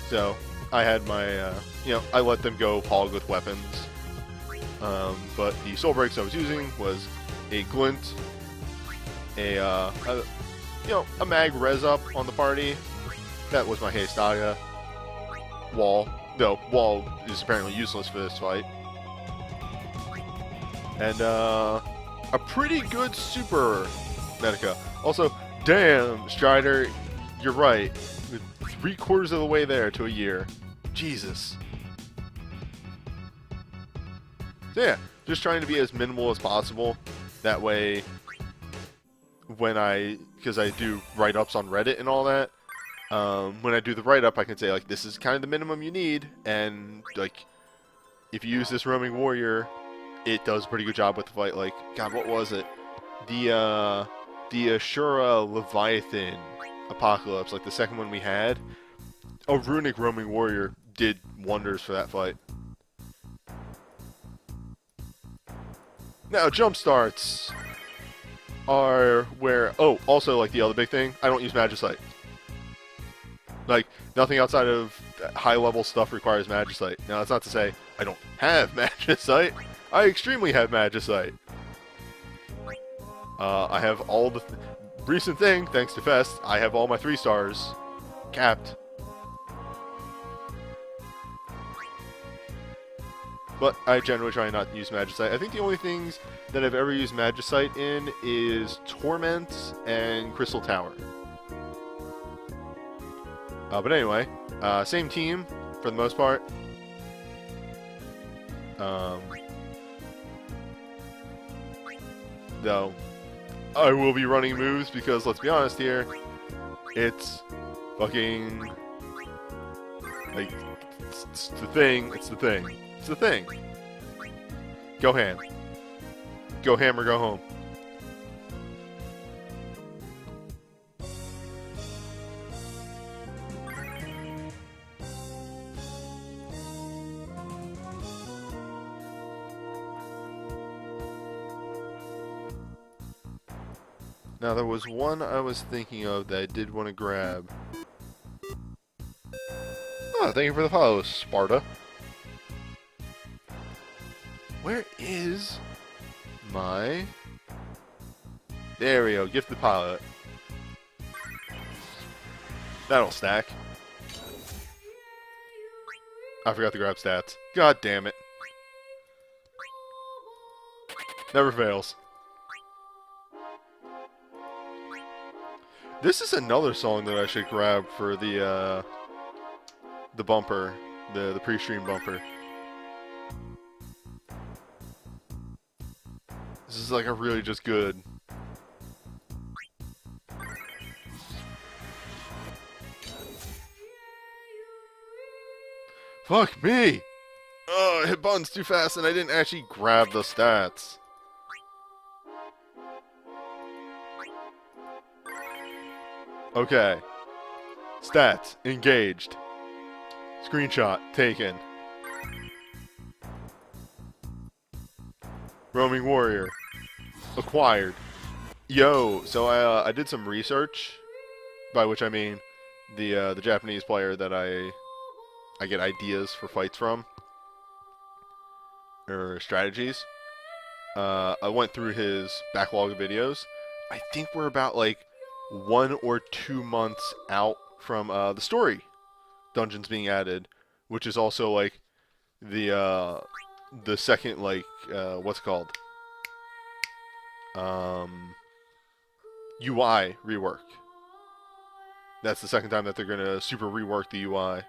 So, I had my, you know, I let them go hog with weapons. But the soul breaks I was using was a glint, you know, a mag res up on the party. That was my Haystaga. Wall. No, wall is apparently useless for this fight. And a pretty good super Medica. Also, damn, Strider, you're right. 3/4 of the way there to a year. Jesus. So yeah, just trying to be as minimal as possible. That way, because I do write-ups on Reddit and all that, when I do the write-up, I can say, like, this is kind of the minimum you need, and, like, if you use this roaming warrior, it does a pretty good job with the fight. Like, God, what was it? The Ashura Leviathan Apocalypse, like the second one we had, a runic roaming warrior did wonders for that fight. Now, jump starts are where... Oh, also, like, the other big thing, I don't use Magicite. Like, nothing outside of high-level stuff requires Magicite. Now, that's not to say I don't have Magicite. I extremely have Magicite. I have all the... recent thing, thanks to Fest, I have all my 3 stars capped. But I generally try not to use Magicite. I think the only things that I've ever used Magicite in is Torment and Crystal Tower. But anyway, same team for the most part. Though, I will be running moves because, let's be honest here, it's fucking, like, it's the thing, it's the thing, it's the thing. Go ham. Go ham or go home. Now, there was one I was thinking of that I did want to grab. Oh, thank you for the follow, Sparta. Where is my... There we go, Gifted Pilot. That'll stack. I forgot to grab stats. God damn it. Never fails. This is another song that I should grab for the bumper, the pre-stream bumper. This is like a really just good. Fuck me! Oh, I hit buttons too fast and I didn't actually grab the stats. Okay. Stats. Engaged. Screenshot. Taken. Roaming warrior. Acquired. Yo, so I did some research, by which I mean the Japanese player that I get ideas for fights from or strategies. I went through his backlog of videos. I think we're about like 1 or 2 months out from the story dungeons being added, which is also like the second like what's it called UI rework. That's the second time that they're gonna super rework the UI.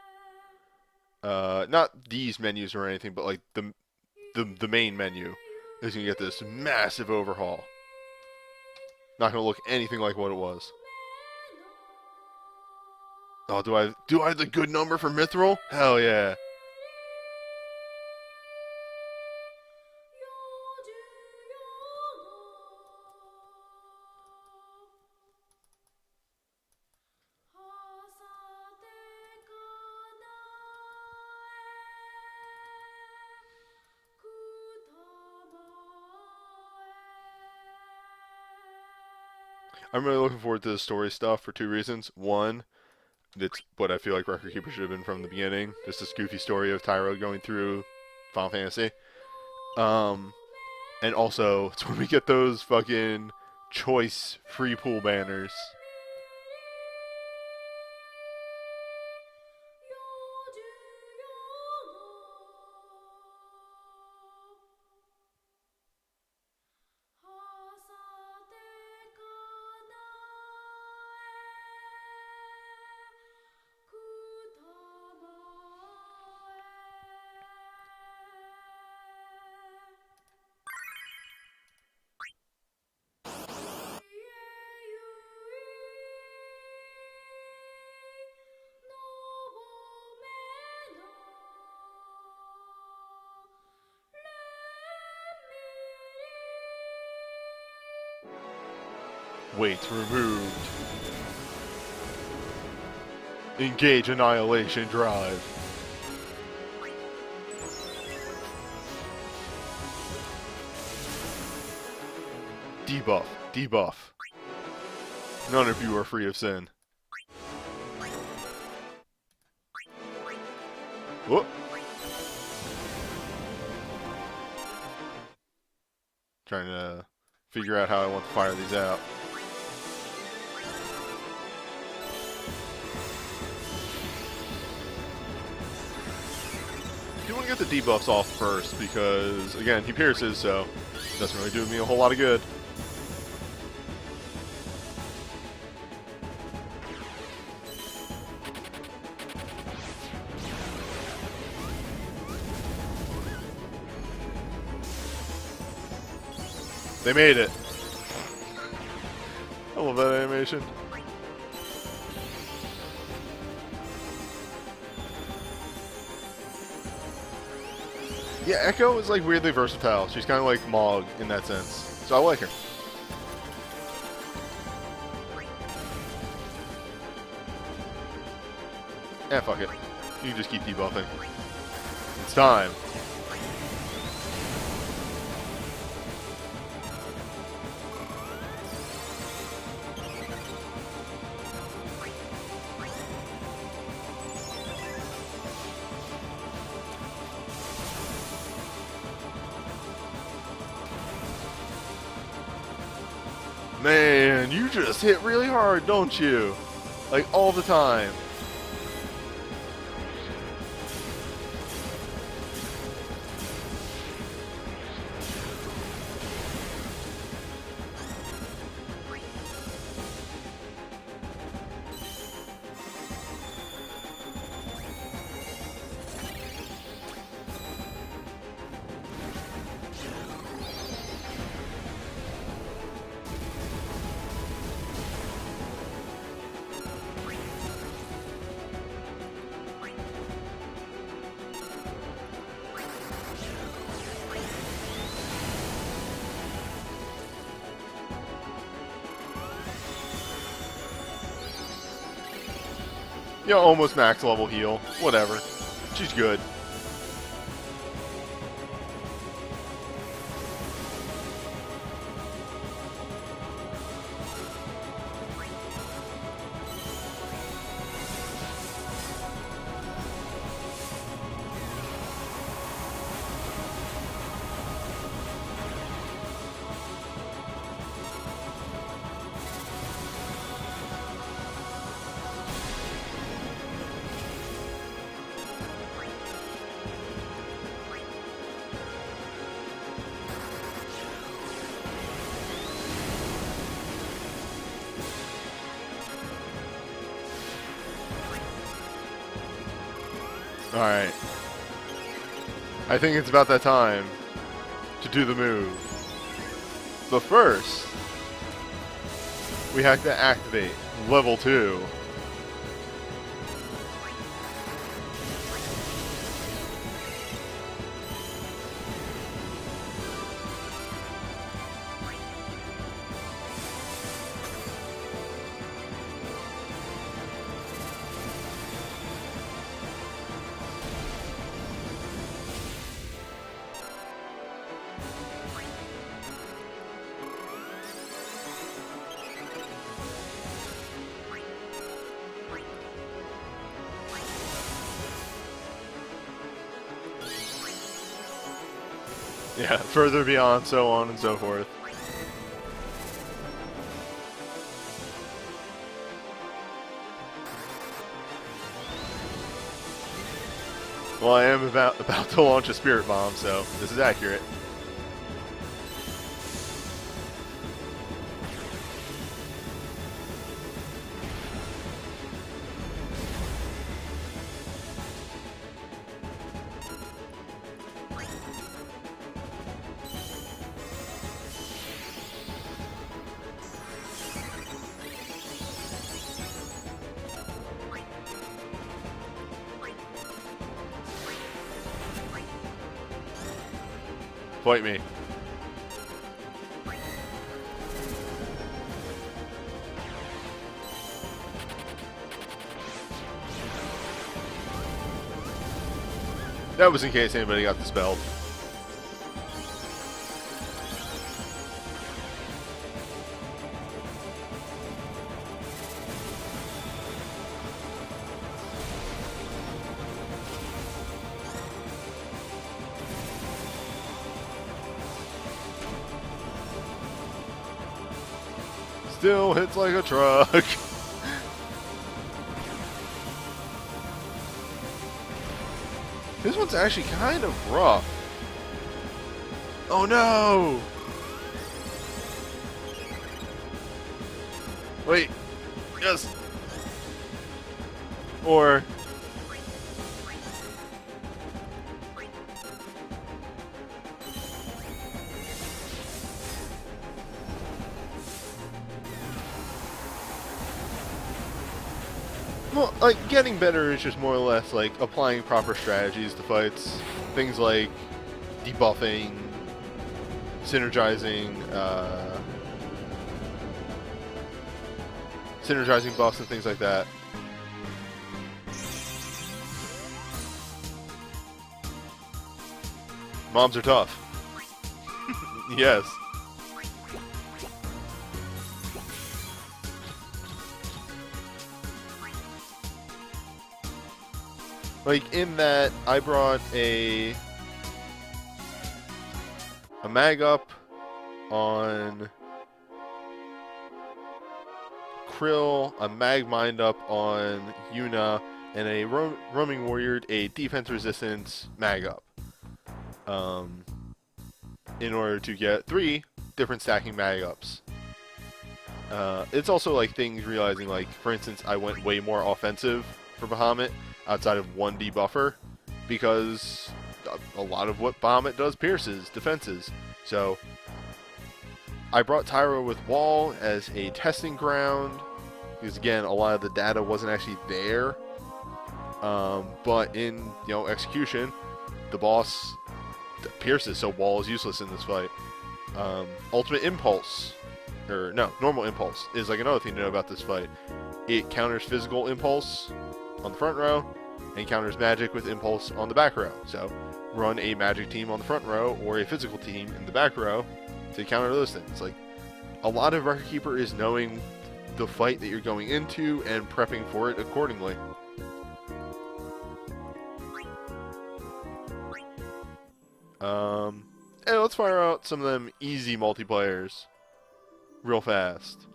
Not these menus or anything, but like the main menu is gonna get this massive overhaul. Not gonna look anything like what it was. Oh, do I have the good number for Mithril? Hell yeah. I'm really looking forward to the story stuff for two reasons. One, it's what I feel like Record Keeper should have been from the beginning. Just this goofy story of Tyro going through Final Fantasy. And also, it's when we get those fucking choice free pool banners. Weights removed. Engage Annihilation Drive. Debuff. Debuff. None of you are free of sin. Whoop. Trying to figure out how I want to fire these out. I do want to get the debuffs off first because, again, he pierces, so it doesn't really do me a whole lot of good. They made it. I love that animation. Yeah, Echo is like weirdly versatile. She's kind of like Mog in that sense. So I like her. Yeah, fuck it. You can just keep debuffing. It's time. Man, you just hit really hard, don't you? Like, all the time. You know, almost max level heal. Whatever. She's good. Alright. I think it's about that time to do the move. But first, we have to activate level 2. Yeah, further beyond, so on and so forth. Well, I am about to launch a spirit bomb, so this is accurate. Fight me. That was in case anybody got dispelled. Still hits like a truck. This one's actually kind of rough. Oh no! Wait. Yes. Or... well, like, getting better is just more or less, like, applying proper strategies to fights. Things like debuffing, synergizing buffs and things like that. Mobs are tough. Yes. Like, in that, I brought a mag up on Krill, a mag mind up on Yuna, and a roaming warrior, a defense resistance mag up. In order to get 3 different stacking mag ups. It's also like things realizing, like, for instance, I went way more offensive for Bahamut outside of one debuffer, because a lot of what Bahamut does pierces defenses. So I brought Tyro with Wall as a testing ground, because again, a lot of the data wasn't actually there. But in, execution, the boss pierces, so Wall is useless in this fight. Ultimate Impulse, or no, Normal Impulse is like another thing to know about this fight. It counters physical impulse on the front row, and counters magic with impulse on the back row. So run a magic team on the front row or a physical team in the back row to counter those things. Like, a lot of Record Keeper is knowing the fight that you're going into and prepping for it accordingly. And let's fire out some of them easy multiplayers real fast.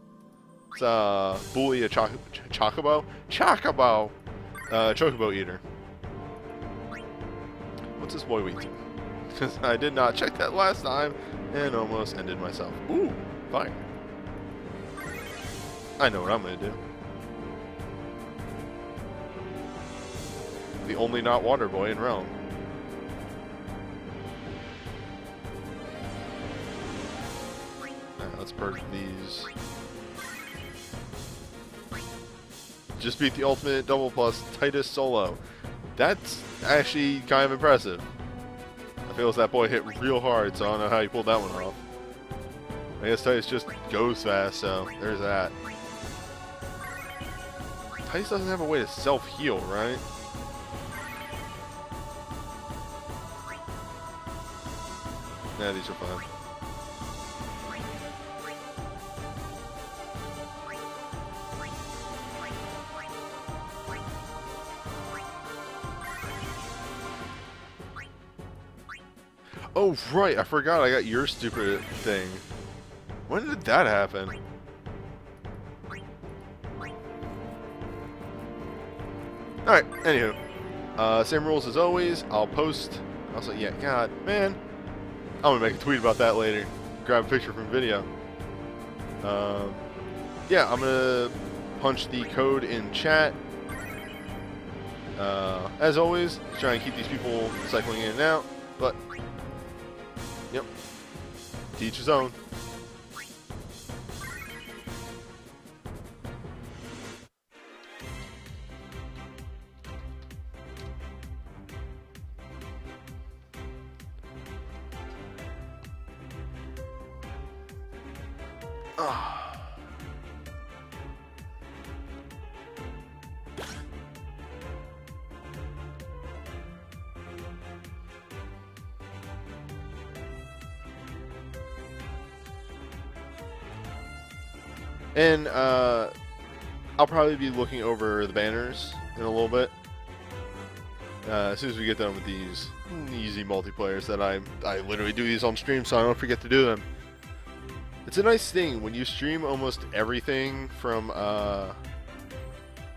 It's Bully a Chocobo? Chocobo! Chocobo Eater. What's this boy weak to? Because I did not check that last time and almost ended myself. Ooh, fire. I know what I'm going to do. the only not water boy in Realm. Alright, let's purge these. Just beat the ultimate double plus Titus solo. That's actually kind of impressive. I feel that boy hit real hard, so I don't know how he pulled that one off. I guess Titus just goes fast, so there's that. Titus doesn't have a way to self-heal, right? Yeah, these are fine. Oh, right, I forgot I got your stupid thing. When did that happen? Alright, anywho. Same rules as always. I'll post. Also, yeah, God, man. I'm gonna make a tweet about that later. Grab a picture from video. Yeah, I'm gonna punch the code in chat. As always, try and keep these people cycling in and out. But, yep. To each his own. And I'll probably be looking over the banners in a little bit. As soon as we get done with these easy multiplayers that I literally do these on stream, so I don't forget to do them. It's a nice thing when you stream almost everything from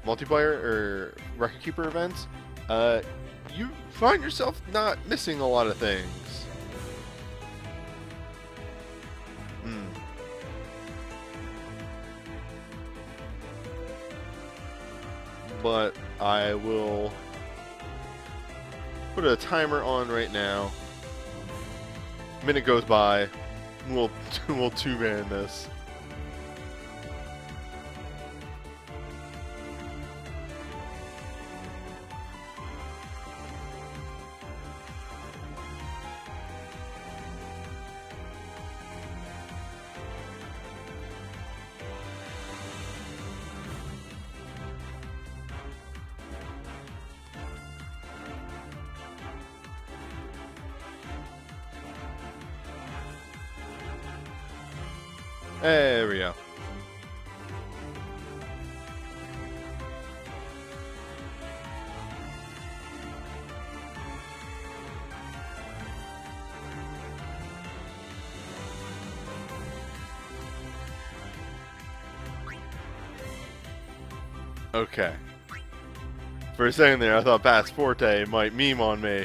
multiplayer or record keeper events. You find yourself not missing a lot of things. But I will put a timer on right now. A minute goes by, we'll two-man this. There we go. Okay. For a second there, I thought Passporte might meme on me.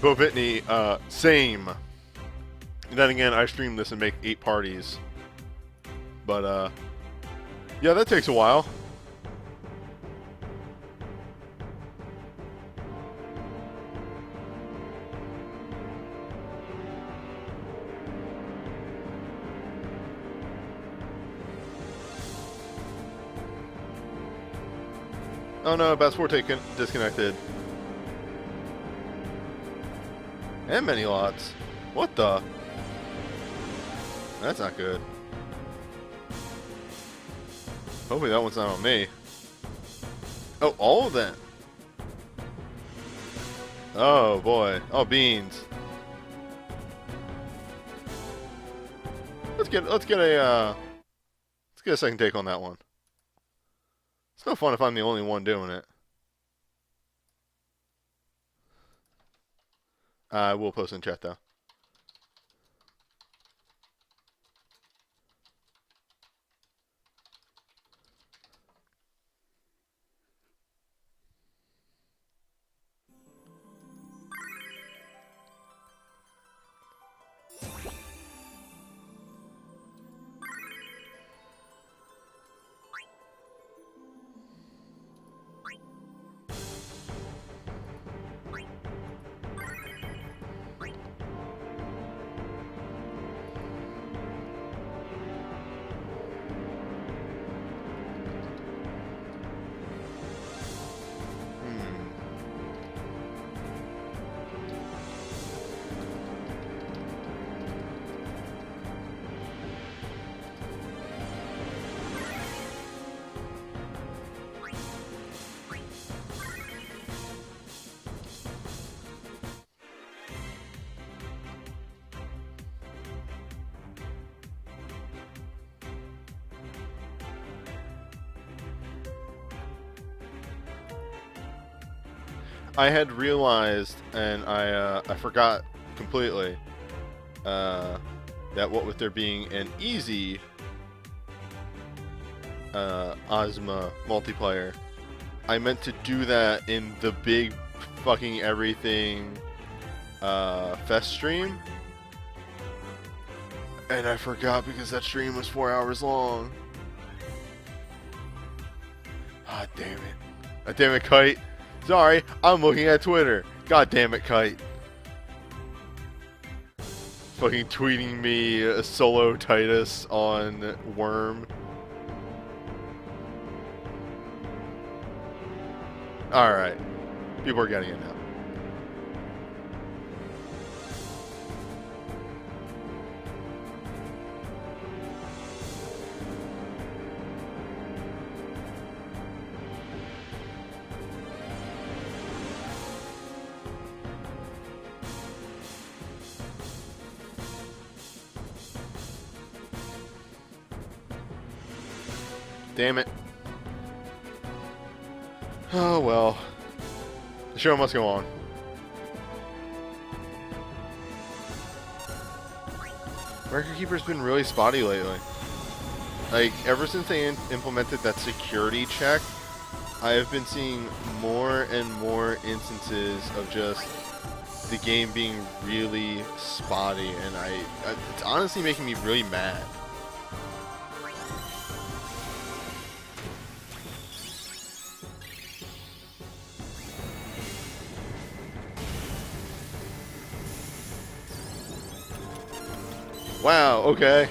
Bovitney, same. And then again, I stream this and make 8 parties. But, yeah, that takes a while. Oh no, Passporte disconnected. And many lots. What the? That's not good. Hopefully that one's not on me. Oh, all of them. Oh boy. Oh, beans. Let's get a second take on that one. It's no fun if I'm the only one doing it. I will post in chat though. I had realized, and I forgot completely, that what with there being an easy Ozma multiplayer, I meant to do that in the big fucking everything fest stream, and I forgot because that stream was 4 hours long. Ah, damn it. Ah, damn it, Kite. Sorry, I'm looking at Twitter. God damn it, Kite. Fucking tweeting me a solo Titus on Worm. Alright. People are getting it now. Damn it. Oh well. The show must go on. Record Keeper's been really spotty lately. Like, ever since they implemented that security check, I have been seeing more and more instances of just the game being really spotty, and it's honestly making me really mad. Wow, okay.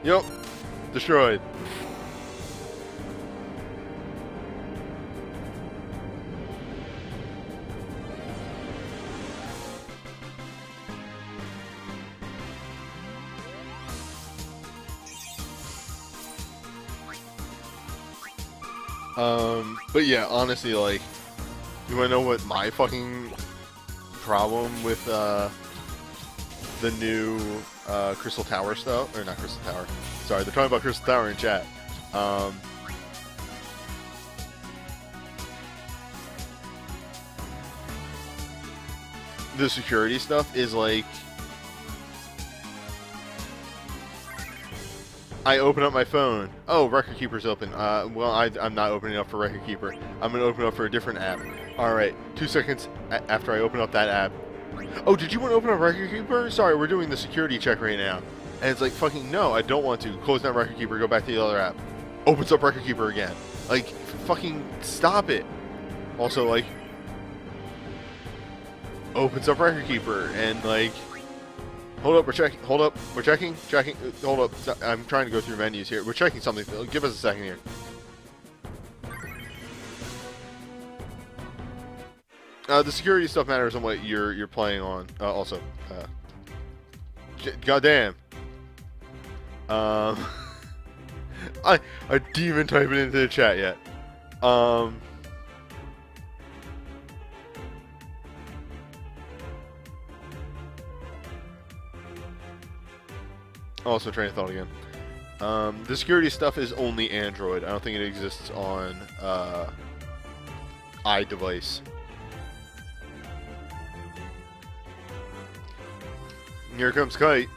Yep. Destroyed. But yeah, honestly, like, you wanna know what my fucking problem with, the new, Crystal Tower stuff? Or not Crystal Tower. Sorry, they're talking about Crystal Tower in chat. The security stuff is like, I open up my phone. Oh, Record Keeper's open. Well, I'm not opening up for Record Keeper. I'm going to open up for a different app. Alright, 2 seconds after I open up that app. Oh, did you want to open up Record Keeper? Sorry, we're doing the security check right now. And it's like, fucking no, I don't want to. Close down Record Keeper, go back to the other app. Opens up Record Keeper again. Like, fucking stop it. Also, like, opens up Record Keeper and, like, hold up, we're checking. Hold up, we're checking. Hold up, I'm trying to go through menus here. We're checking something. Give us a second here. The security stuff matters on what you're playing on. Also, goddamn. I didn't even type it into the chat yet. Also, train of thought again. The security stuff is only Android. I don't think it exists on iDevice. Here comes Kite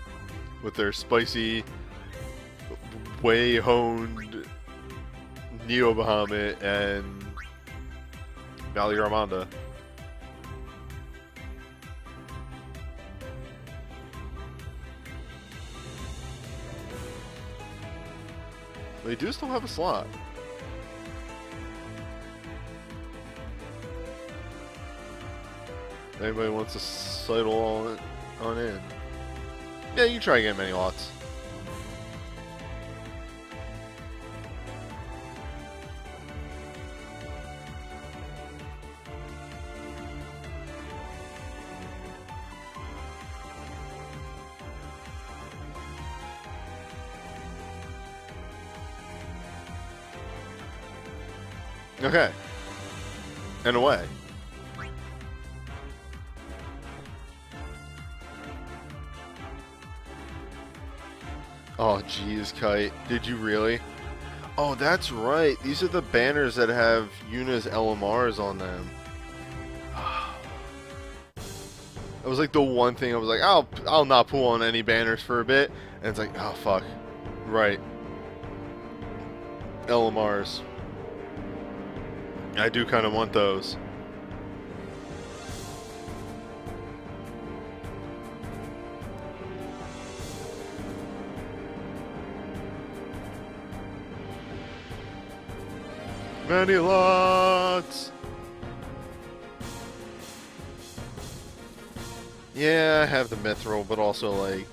with their spicy, way-honed Neo Bahamut and Valley Armanda. They do still have a slot. Anybody wants to sidle on in? Yeah, you try again, many lots. Okay. And away. Oh, geez, Kite. Did you really? Oh, that's right. These are the banners that have Yuna's LMRs on them. It was like the one thing I was like, I'll not pull on any banners for a bit. And it's like, oh, fuck. Right. LMRs. I do kind of want those. Many lots. Yeah, I have the mithril, but also like,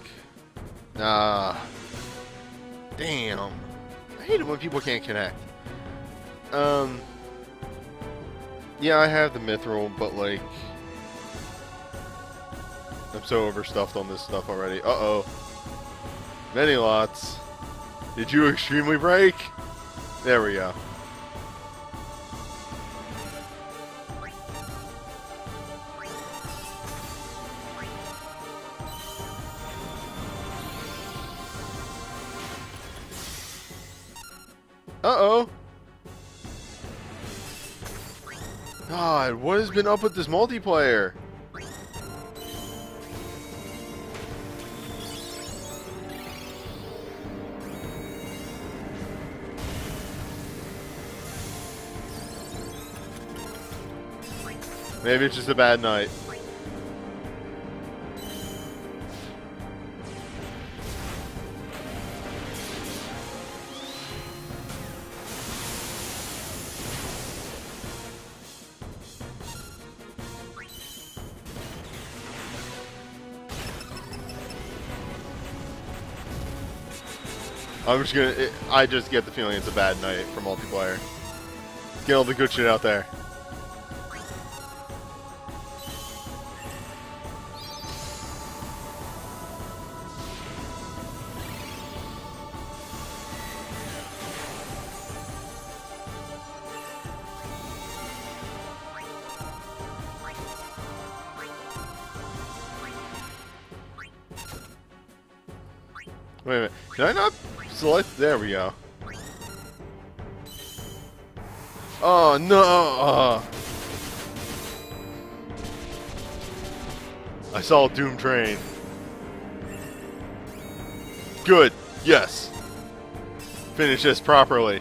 damn. I hate it when people can't connect. Yeah, I have the mithril, but like, I'm so overstuffed on this stuff already. Uh-oh. Many lots. Did you extremely break? There we go. Uh-oh. God, what has been up with this multiplayer? Maybe it's just a bad night. I just get the feeling it's a bad night for multiplayer. Get all the good shit out there. Wait a minute. Did I not select? There we go. Oh no! I saw a Doom Train. Good. Yes. Finish this properly.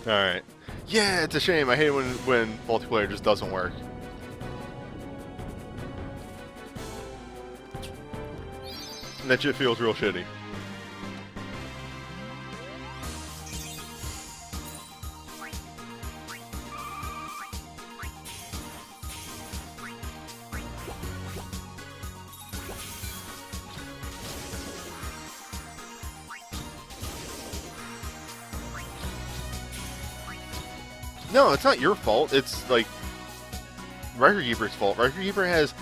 Alright. Yeah, it's a shame. I hate when multiplayer just doesn't work. And that shit feels real shitty. No, it's not your fault. It's like Record Keeper's fault. Record Keeper has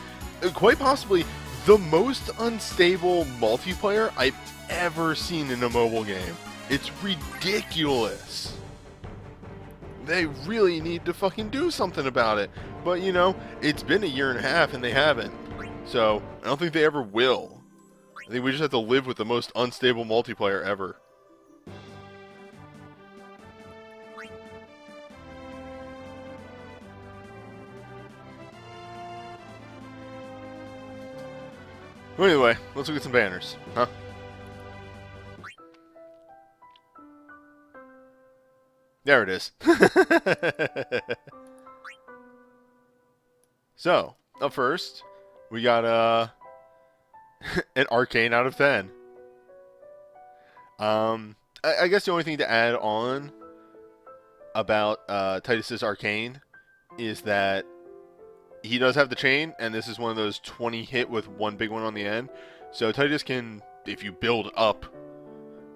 quite possibly the most unstable multiplayer I've ever seen in a mobile game. It's ridiculous. They really need to fucking do something about it. But, you know, it's been a year and a half and they haven't. So, I don't think they ever will. I think we just have to live with the most unstable multiplayer ever. Well, anyway, let's look at some banners, huh? There it is. So, up first, we got an Arcane out of 10. I guess the only thing to add on about Titus's Arcane is that he does have the chain, and this is one of those 20 hit with one big one on the end. So Titus can, if you build up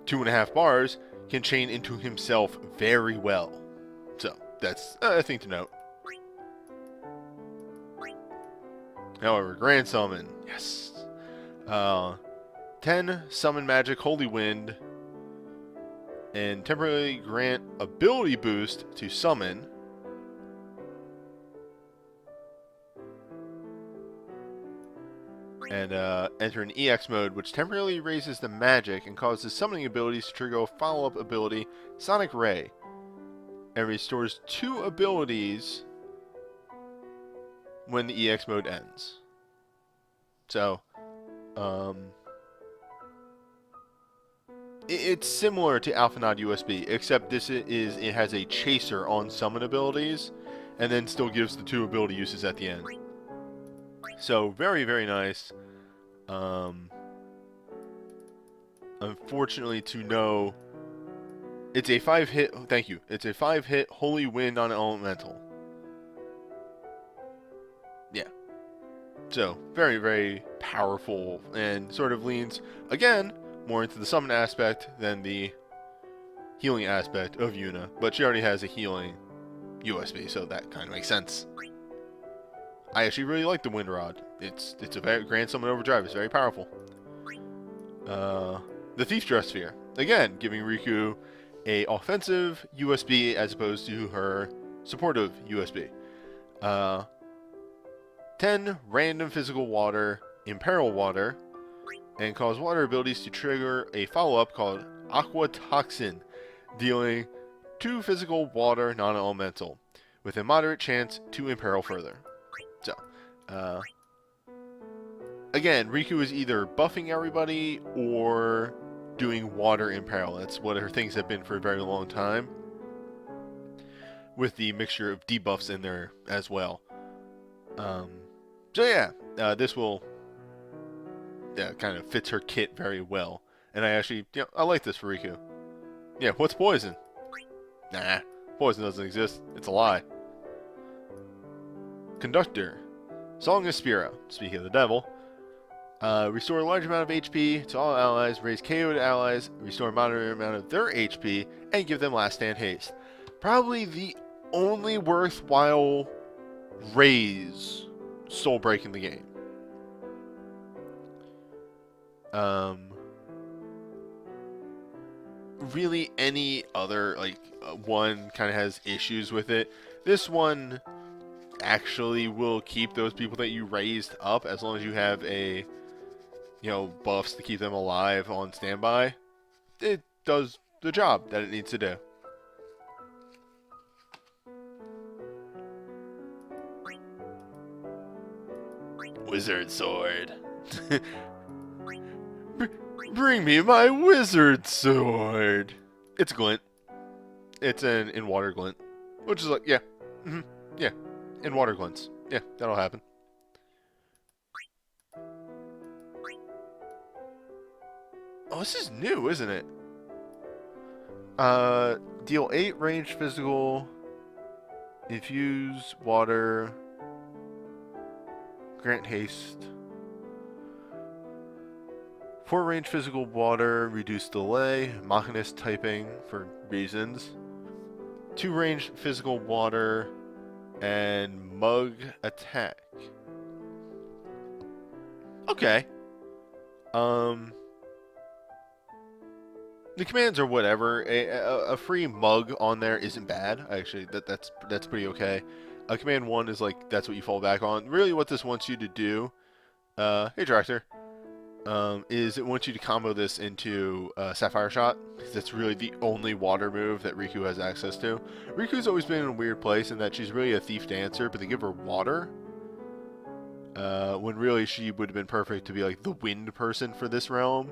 2.5 bars, can chain into himself very well. So that's a thing to note. However, Grand Summon, yes. 10 summon magic Holy Wind and temporarily grant ability boost to summon. And enter an EX mode, which temporarily raises the magic and causes summoning abilities to trigger a follow-up ability, Sonic Ray, and restores 2 abilities when the EX mode ends. So, it's similar to Alphanod USB, except it has a chaser on summon abilities, and then still gives the 2 ability uses at the end. So, very, very nice. Unfortunately, to know, it's a 5-hit. Thank you. It's a 5-hit Holy Wind on Elemental. Yeah. So, very, very powerful, and sort of leans again more into the summon aspect than the healing aspect of Yuna. But she already has a healing USB, so that kind of makes sense. I actually really like the Wind Rod. It's a very Grand Summon Overdrive. It's very powerful. The Thief Dress Sphere. Again, giving Riku a offensive USB as opposed to her supportive USB. 10 random physical water, Imperil Water, and cause water abilities to trigger a follow-up called Aqua Toxin, dealing 2 physical water non-elemental, with a moderate chance to imperil further. So, again, Riku is either buffing everybody or doing water imperil. That's what her things have been for a very long time, with the mixture of debuffs in there as well. So yeah, this will kind of fits her kit very well, and I actually, I like this for Riku. Yeah, what's poison? Nah, poison doesn't exist. It's a lie. Conductor. Song of Spira. Speaking of the devil. Restore a large amount of HP to all allies, raise KO to allies, restore a moderate amount of their HP, and give them last stand haste. Probably the only worthwhile raise soul break in the game. Really any other, one kind of has issues with it. This one actually will keep those people that you raised up as long as you have a, buffs to keep them alive on standby. It does the job that it needs to do. Wizard Sword. Bring me my wizard sword. It's glint. It's in water glint, which is yeah, yeah, in water glints. Yeah, that'll happen. Oh, this is new, isn't it? Deal 8 ranged physical. Infuse water. Grant haste. 4 range physical water, reduce delay, Machinist typing for reasons. 2 range physical water, and mug attack. Okay. The commands are whatever. A free mug on there isn't bad. Actually, that's pretty okay. Command 1 is that's what you fall back on. Really, what this wants you to do, hey Tractor, is it wants you to combo this into Sapphire Shot, because that's really the only water move that Riku has access to. Riku's always been in a weird place in that she's really a thief dancer, but they give her water, when really she would have been perfect to be the wind person for this realm.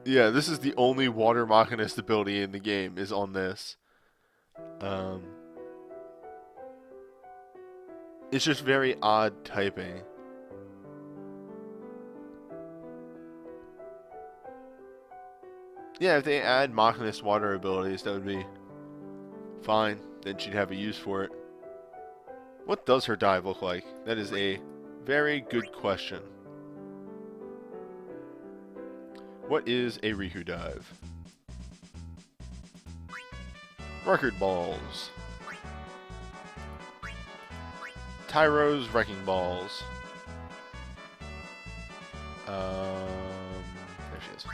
Yeah, this is the only water Machinist ability in the game, is on this. It's just very odd typing. Yeah, if they add Machinist water abilities, that would be fine. Then she'd have a use for it. What does her dive look like? That is a very good question. What is a Riku dive? Record balls. Tyro's wrecking balls. There she is.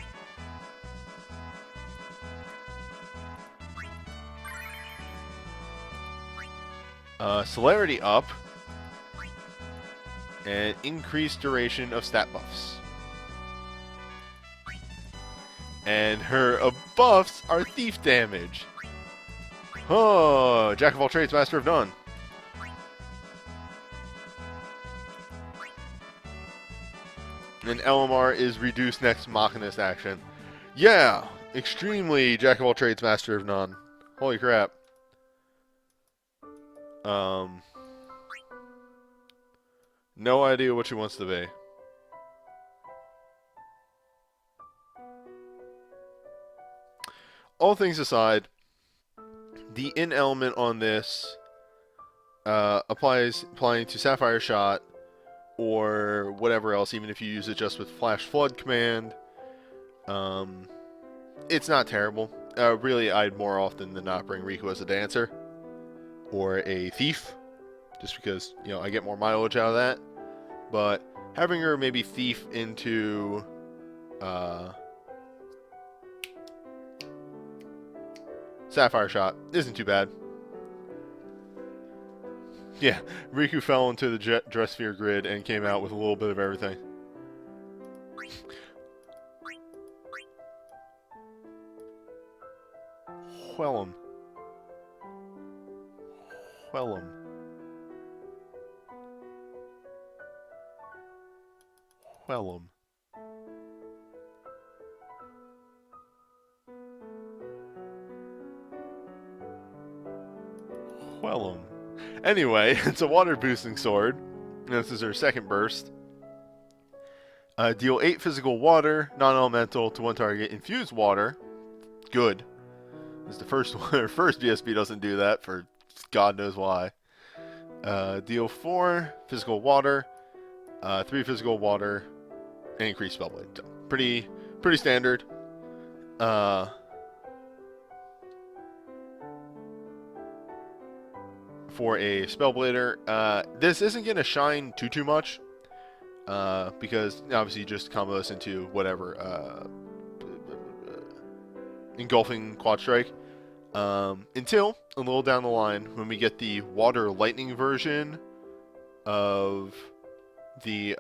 Celerity up. And increased duration of stat buffs. And her buffs are thief damage. Oh, Jack of all trades, master of none. And LMR is reduced next Machinist action. Yeah, extremely Jack of all trades, master of none. Holy crap. No idea what she wants to be. All things aside, the in element on this applying to Sapphire Shot or whatever else, even if you use it just with Flash Flood command. It's not terrible. Really, I'd more often than not bring Riku as a dancer or a thief, just because, you know, I get more mileage out of that. But having her maybe thief into Sapphire Shot isn't too bad. Yeah, Riku fell into the dress sphere grid and came out with a little bit of everything. Wellum. Wellum. Wellum. Wellum. Anyway, it's a water boosting sword. This is her second burst. Deal 8 physical water, non-elemental to one target. Infused water. Good. This is the first one. Her first BSB doesn't do that for God knows why. Deal 4 physical water, 3 physical water, and increase spellblade. So pretty standard. For a Spellblader, this isn't going to shine too much, because obviously you just combo this into whatever, engulfing quad strike, until a little down the line when we get the water lightning version of the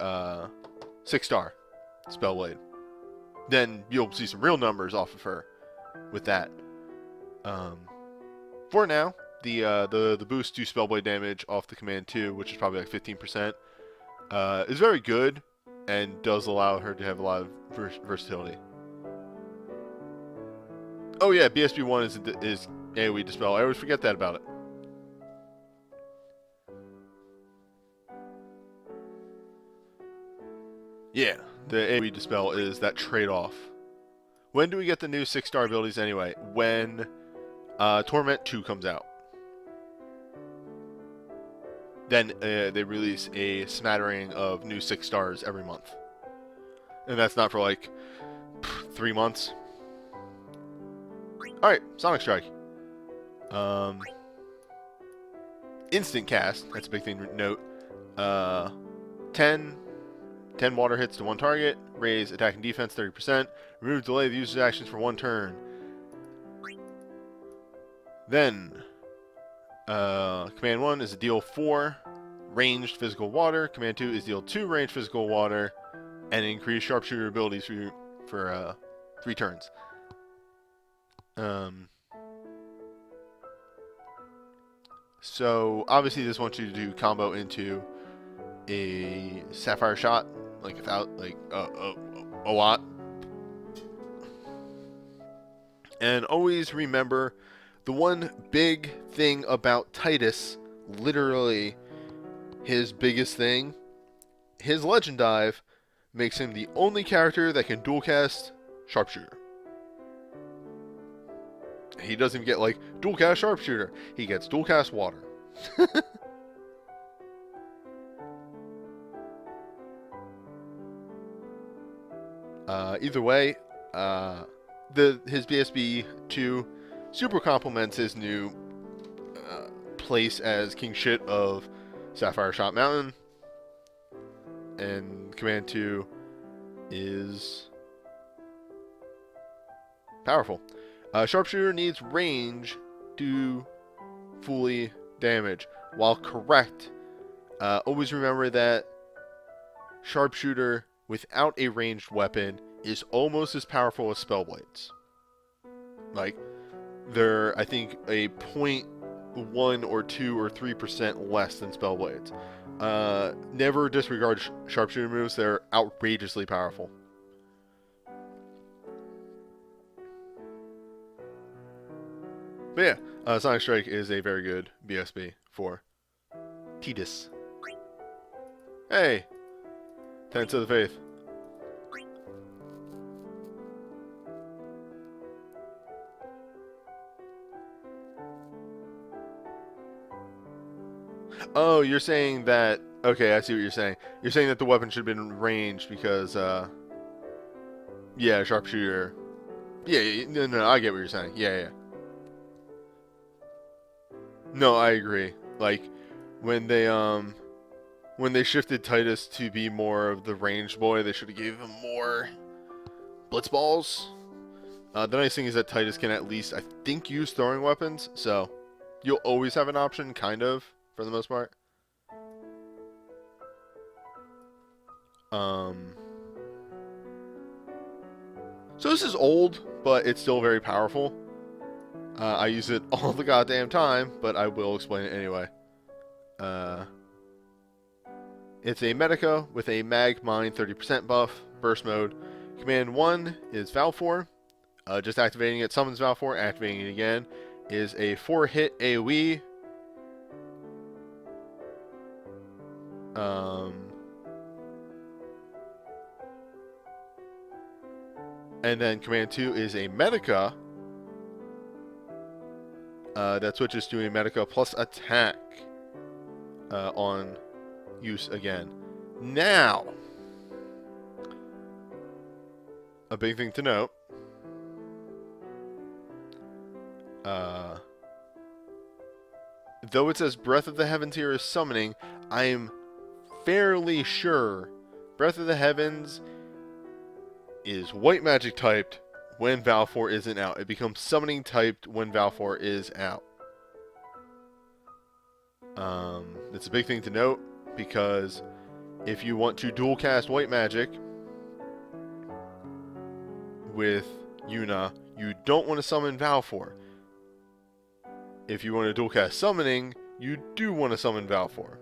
6-star Spellblade. Then you'll see some real numbers off of her with that. For now, the boost to Spellblade damage off the command 2, which is probably like 15%, is very good and does allow her to have a lot of versatility. Oh yeah, BSB 1 is AoE Dispel. I always forget that about it. Yeah, the AoE Dispel is that trade-off. When do we get the new 6-star abilities anyway? When Torment 2 comes out. Then they release a smattering of new 6-stars every month. And that's not for like 3 months. Alright, Sonic Strike. Instant cast, that's a big thing to note. 10 water hits to one target, raise attack and defense 30%, remove delay of the user's actions for 1 turn. Then, Command 1 is a deal 4 ranged physical water, Command 2 is deal 2 ranged physical water, and increase sharpshooter abilities for 3 turns. So obviously this wants you to do combo into a Sapphire Shot, like without like a lot. And always remember the one big thing about Titus, literally his biggest thing, his Legend Dive makes him the only character that can dual cast Sharpshooter. He doesn't even get like dual cast Sharpshooter. He gets dual cast Water. Either way, his BSB 2 super complements his new place as King Shit of Sapphire Shot Mountain, and Command 2 is powerful. Sharpshooter needs range to fully damage. While correct, always remember that Sharpshooter without a ranged weapon is almost as powerful as Spellblades. Like, they're, I think, a 0.1 or 2 or 3% less than Spellblades. Never disregard Sharpshooter moves. They're outrageously powerful. But yeah, Sonic Strike is a very good BSB for Tidus. Hey! Tenets of the Faith. Oh, you're saying that... Okay, I see what you're saying. You're saying that the weapon should have been ranged because, yeah, Sharpshooter. Yeah, no, I get what you're saying. Yeah. No, I agree. Like, when they shifted Tidus to be more of the ranged boy, they should have gave him more blitz balls. The nice thing is that Tidus can at least, I think, use throwing weapons, so you'll always have an option, kind of, for the most part. So this is old, but it's still very powerful. I use it all the goddamn time, but I will explain it anyway. It's a Medica with a Mag Mine 30% buff, burst mode. Command 1 is Val 4. Just activating it summons Val 4. Activating it again is a 4-hit AoE. And then Command 2 is a Medica. That switches to a Medica plus attack on use again. Now, a big thing to note. Though it says Breath of the Heavens here is summoning, I am fairly sure Breath of the Heavens is white magic typed when Val 4 isn't out. It becomes summoning typed when Val 4 is out. It's a big thing to note because if you want to dual cast white magic with Yuna, you don't want to summon Val 4. If you want to dual cast summoning, you do want to summon Val 4.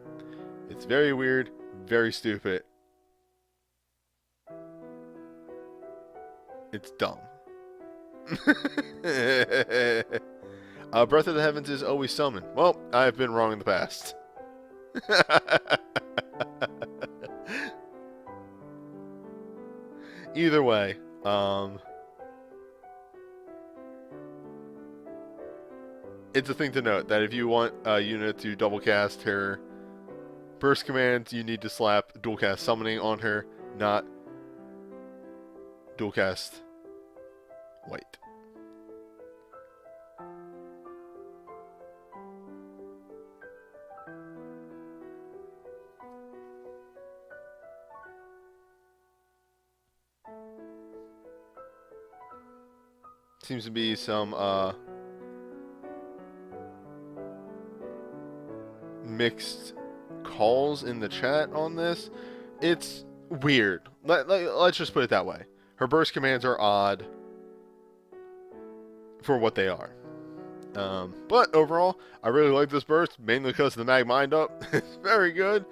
It's very weird, very stupid. It's dumb. Breath of the Heavens is always summoned. Well, I've been wrong in the past. Either way, it's a thing to note that if you want Yuna to double cast her burst command, you need to slap dual cast summoning on her, not dual cast white. Seems to be some mixed calls in the chat on this. It's weird. Let's just put it that way. Her burst commands are odd for what they are. But overall, I really like this burst, mainly because of the Mag Mind Up. It's very good.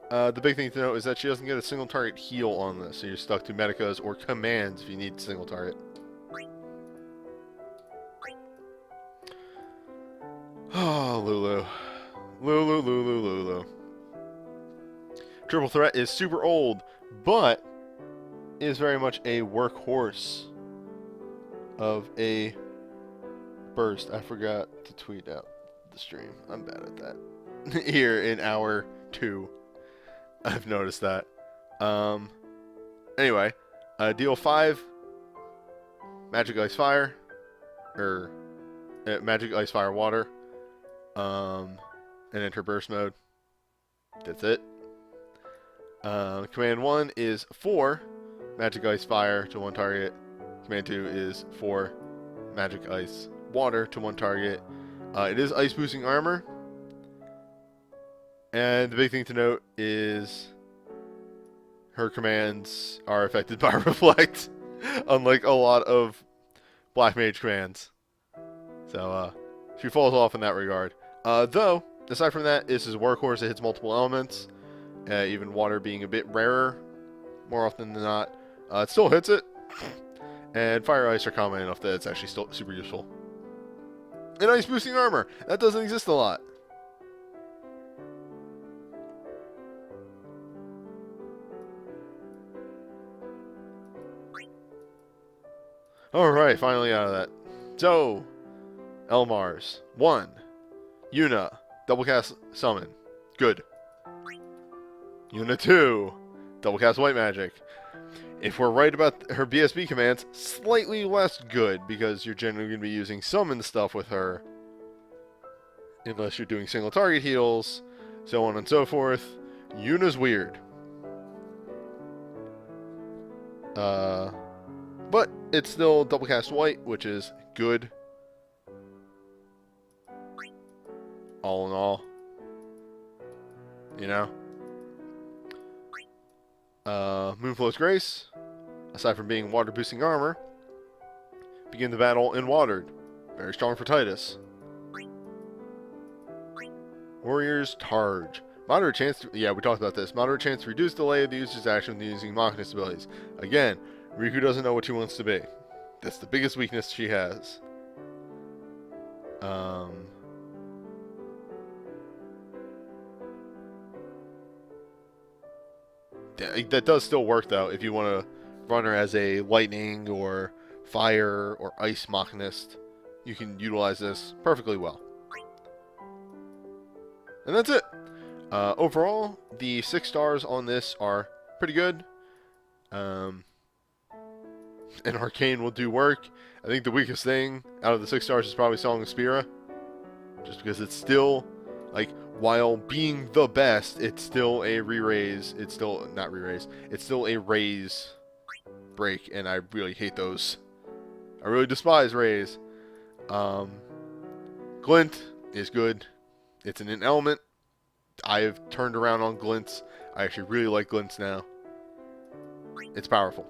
The big thing to note is that she doesn't get a single target heal on this, so you're stuck to Medicas or commands if you need single target. Oh, Lulu. Lulu. Triple Threat is super old, but is very much a workhorse of a burst. I forgot to tweet out the stream. I'm bad at that. Here in hour 2, I've noticed that. Anyway, deal 5 Magic Ice Fire, or Magic Ice Fire Water, and enter burst mode. That's it. Command 1 is 4 Magic Ice Fire to one target. Command 2 is 4 Magic Ice Water to one target. It is ice boosting armor. And the big thing to note is her commands are affected by Reflect, unlike a lot of Black Mage commands. So she falls off in that regard. Though, aside from that, this is a workhorse that hits multiple elements, even water being a bit rarer, more often than not. It still hits it, and Fire Ice are common enough that it's actually still super useful. And ice boosting armor, that doesn't exist a lot. Alright, finally out of that. So, Elmars. 1. Yuna. Double cast summon. Good. Yuna 2. Double cast white magic. If we're right about her BSB commands, slightly less good, because you're generally going to be using summon stuff with her. Unless you're doing single target heals, so on and so forth. Yuna's weird. But it's still double cast white, which is good. All in all. You know? Moonflow's Grace, aside from being water boosting armor, begin the battle in watered. Very strong for Titus. Warrior's Targe. Moderate chance to, yeah, we talked about this. Moderate chance to reduce delay of the user's action when using Machinist abilities. Again, Riku doesn't know what she wants to be. That's the biggest weakness she has. That does still work, though, if you want to run her as a lightning or fire or ice Machinist. You can utilize this perfectly well. And that's it. Overall, the 6 stars on this are pretty good. And Arcane will do work. I think the weakest thing out of the 6 stars is probably Song of Spira. Just because it's still, like, while being the best, it's still a re-raise. It's still, not re-raise, it's still a raise break, and I really hate those. I really despise raise. Glint is good. It's an element. I've turned around on glints. I actually really like glints now. It's powerful.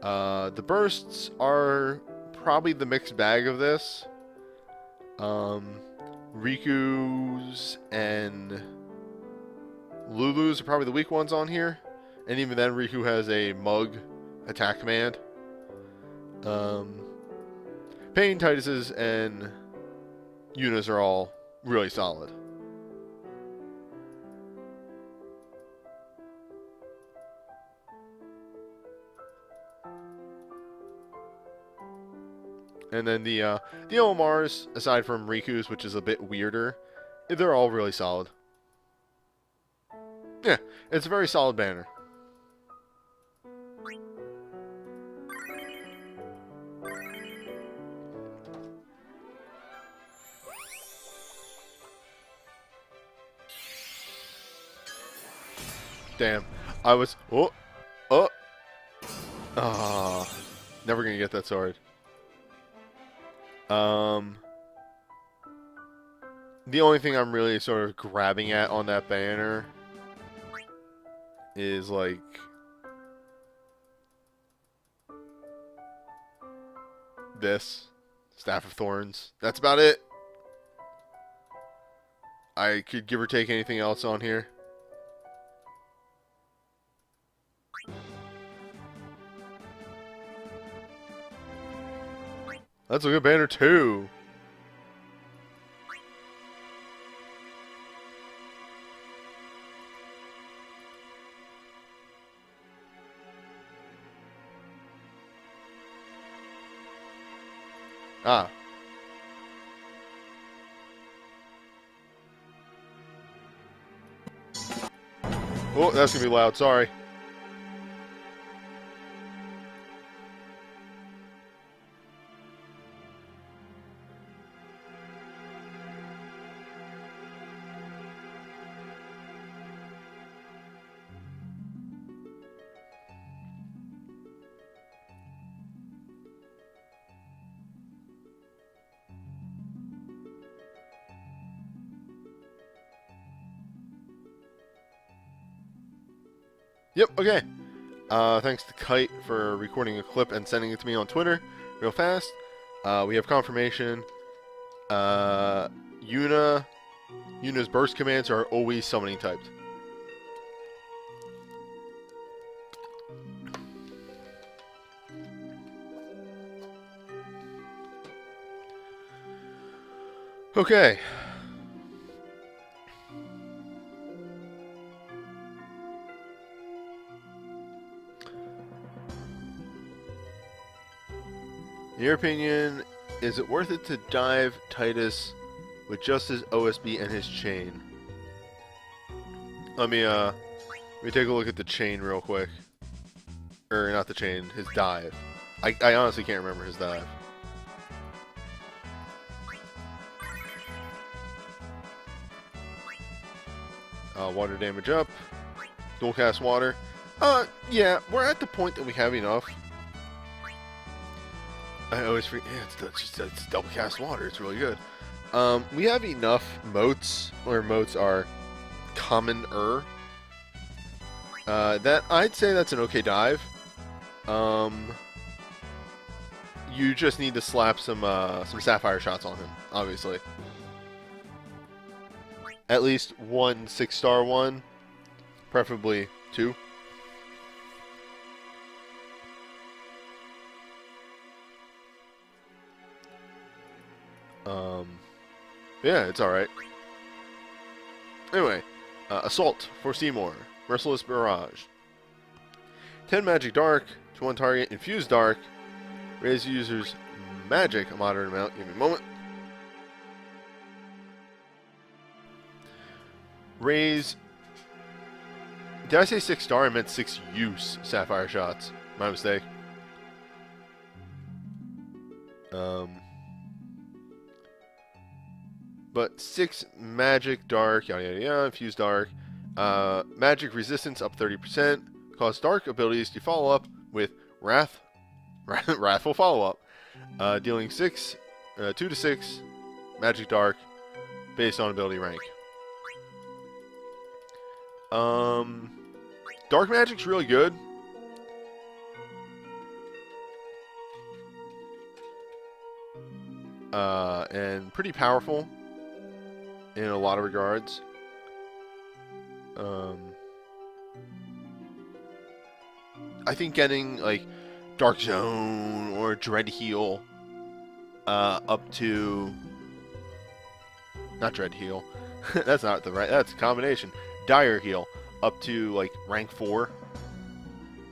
The bursts are probably the mixed bag of this. Riku's and Lulu's are probably the weak ones on here. And even then, Riku has a mug attack command. Pain, Titus's, and Yuna's are all really solid. And then the OMRs, aside from Riku's, which is a bit weirder, they're all really solid. Yeah, it's a very solid banner. Damn, I was... never gonna get that sword. The only thing I'm really sort of grabbing at on that banner is, like, this Staff of Thorns. That's about it. I could give or take anything else on here. That's a good banner too. Ah. Oh, that's gonna be loud, sorry. Yep, okay. Thanks to Kite for recording a clip and sending it to me on Twitter real fast. We have confirmation. Yuna's burst commands are always summoning typed. Okay. In your opinion, is it worth it to dive Titus with just his OSB and his chain? Let me take a look at the chain real quick. Or not the chain, his dive. I honestly can't remember his dive. Water damage up. Dual cast water. Yeah, we're at the point that we have enough. I always forget. Yeah, it's double cast water. It's really good. We have enough moats, or moats are commoner. That I'd say that's an okay dive. You just need to slap some sapphire shots on him, obviously. At least one 6-star one, preferably 2. Yeah, it's alright. Anyway, Assault for Seymour. Merciless Barrage. 10 Magic Dark to 1 target. Infused Dark. Raise user's magic a moderate amount. Give me a moment. Raise. Did I say 6-star? I meant 6 use sapphire shots. My mistake. But 6 magic dark, yada yada yada, infused dark. Magic resistance up 30%. Cause dark abilities to follow up with wrathful follow up. Dealing 2 to 6 magic dark based on ability rank. Dark magic's really good. And pretty powerful in a lot of regards. I think getting like Dark Zone or Dread Heal up to not Dread Heal. That's not the right. That's a combination. Dire Heal up to like rank 4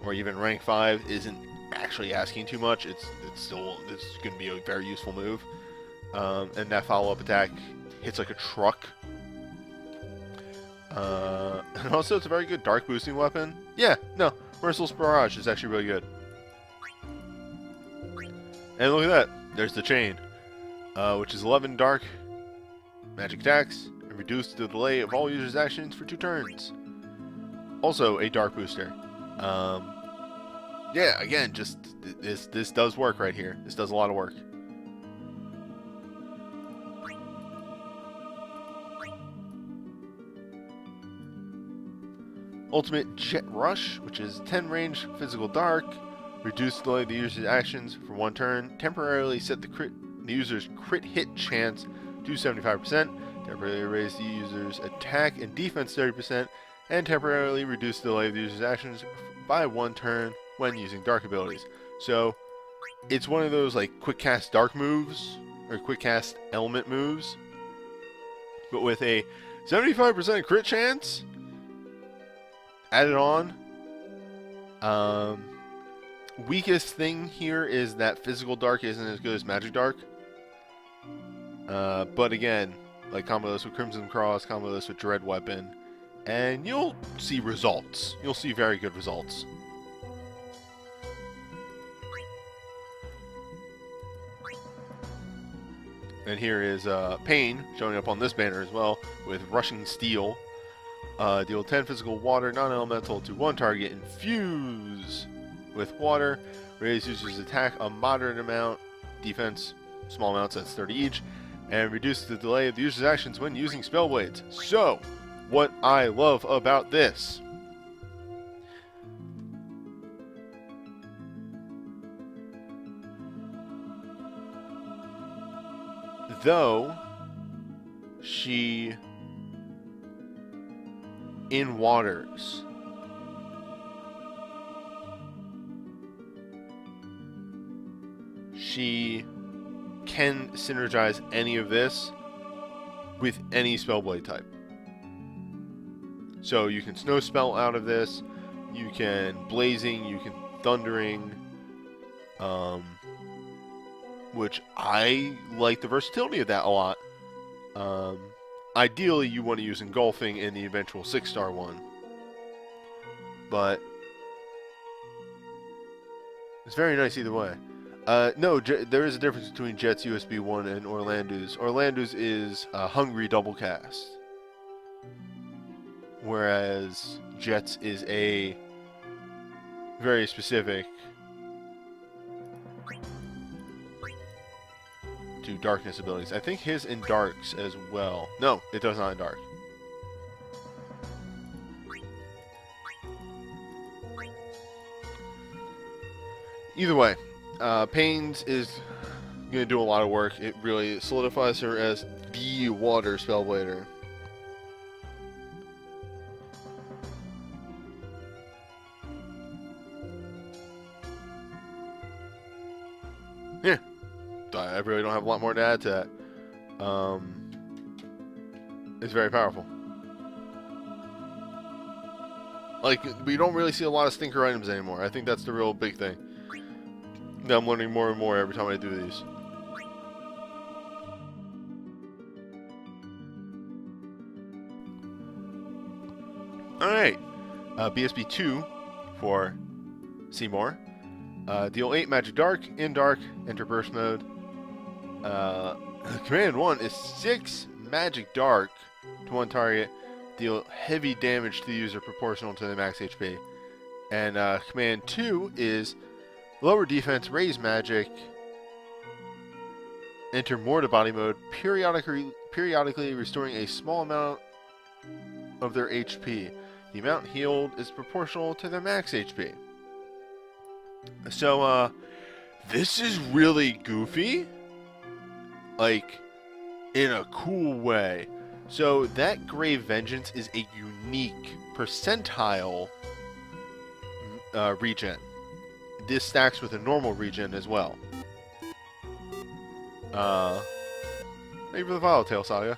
or even rank 5 isn't actually asking too much. It's going to be a very useful move. And that follow-up attack hits like a truck. And also it's a very good dark boosting weapon. Yeah, no, Merciless Barrage is actually really good. And look at that, there's the chain, which is 11 dark magic attacks and reduced the delay of all users' actions for 2 turns. Also a dark booster. Yeah, again, just this does work right here. This does a lot of work. Ultimate Jet Rush, which is 10 range physical dark, reduce delay of the user's actions for 1 turn, temporarily set the user's crit hit chance to 75%, temporarily raise the user's attack and defense 30%, and temporarily reduce the delay of the user's actions by 1 turn when using dark abilities. So it's one of those like quick cast dark moves or quick cast element moves, but with a 75% crit chance added on. Weakest thing here is that physical dark isn't as good as magic dark. But again, like combo this with Crimson Cross, combo this with Dread Weapon, and you'll see results. You'll see very good results. And here is Pain showing up on this banner as well with Rushing Steel. Deal 10 physical water, non-elemental to 1 target. Infuse with water. Raise user's attack a moderate amount. Defense, small amounts, that's 30 each. And reduce the delay of the user's actions when using spell blades. So, what I love about this. though she in waters she can synergize any of this with any Spellblade type. So you can Snow Spell out of this, you can Blazing, you can Thundering, which I like the versatility of that a lot. Ideally, you want to use Engulfing in the eventual 6-star one, but it's very nice either way. No, there is a difference between Jet's USB 1 and Orlando's. Orlando's is a Hungry double cast, whereas Jet's is a very specific to darkness abilities. I think his in darks as well. No, it does not in dark. Either way, Pains is going to do a lot of work. It really solidifies her as the water Spellblader. Yeah, I really don't have a lot more to add to that. It's very powerful. Like, we don't really see a lot of stinker items anymore. I think that's the real big thing that I'm learning more and more every time I do these. Alright, BSB 2 for Seymour. Deal 8 Magic Dark, in Dark, enter Burst Mode. Command 1 is 6 Magic Dark to one target. Deal heavy damage to the user proportional to the max HP. And Command 2 is lower defense, raise magic, enter more to body mode, periodically restoring a small amount of their HP. The amount healed is proportional to their max HP. So, this is really goofy, like, in a cool way. So, that Grave Vengeance is a unique percentile regen. This stacks with a normal regen as well. Thank you for the follow, Tail Saga.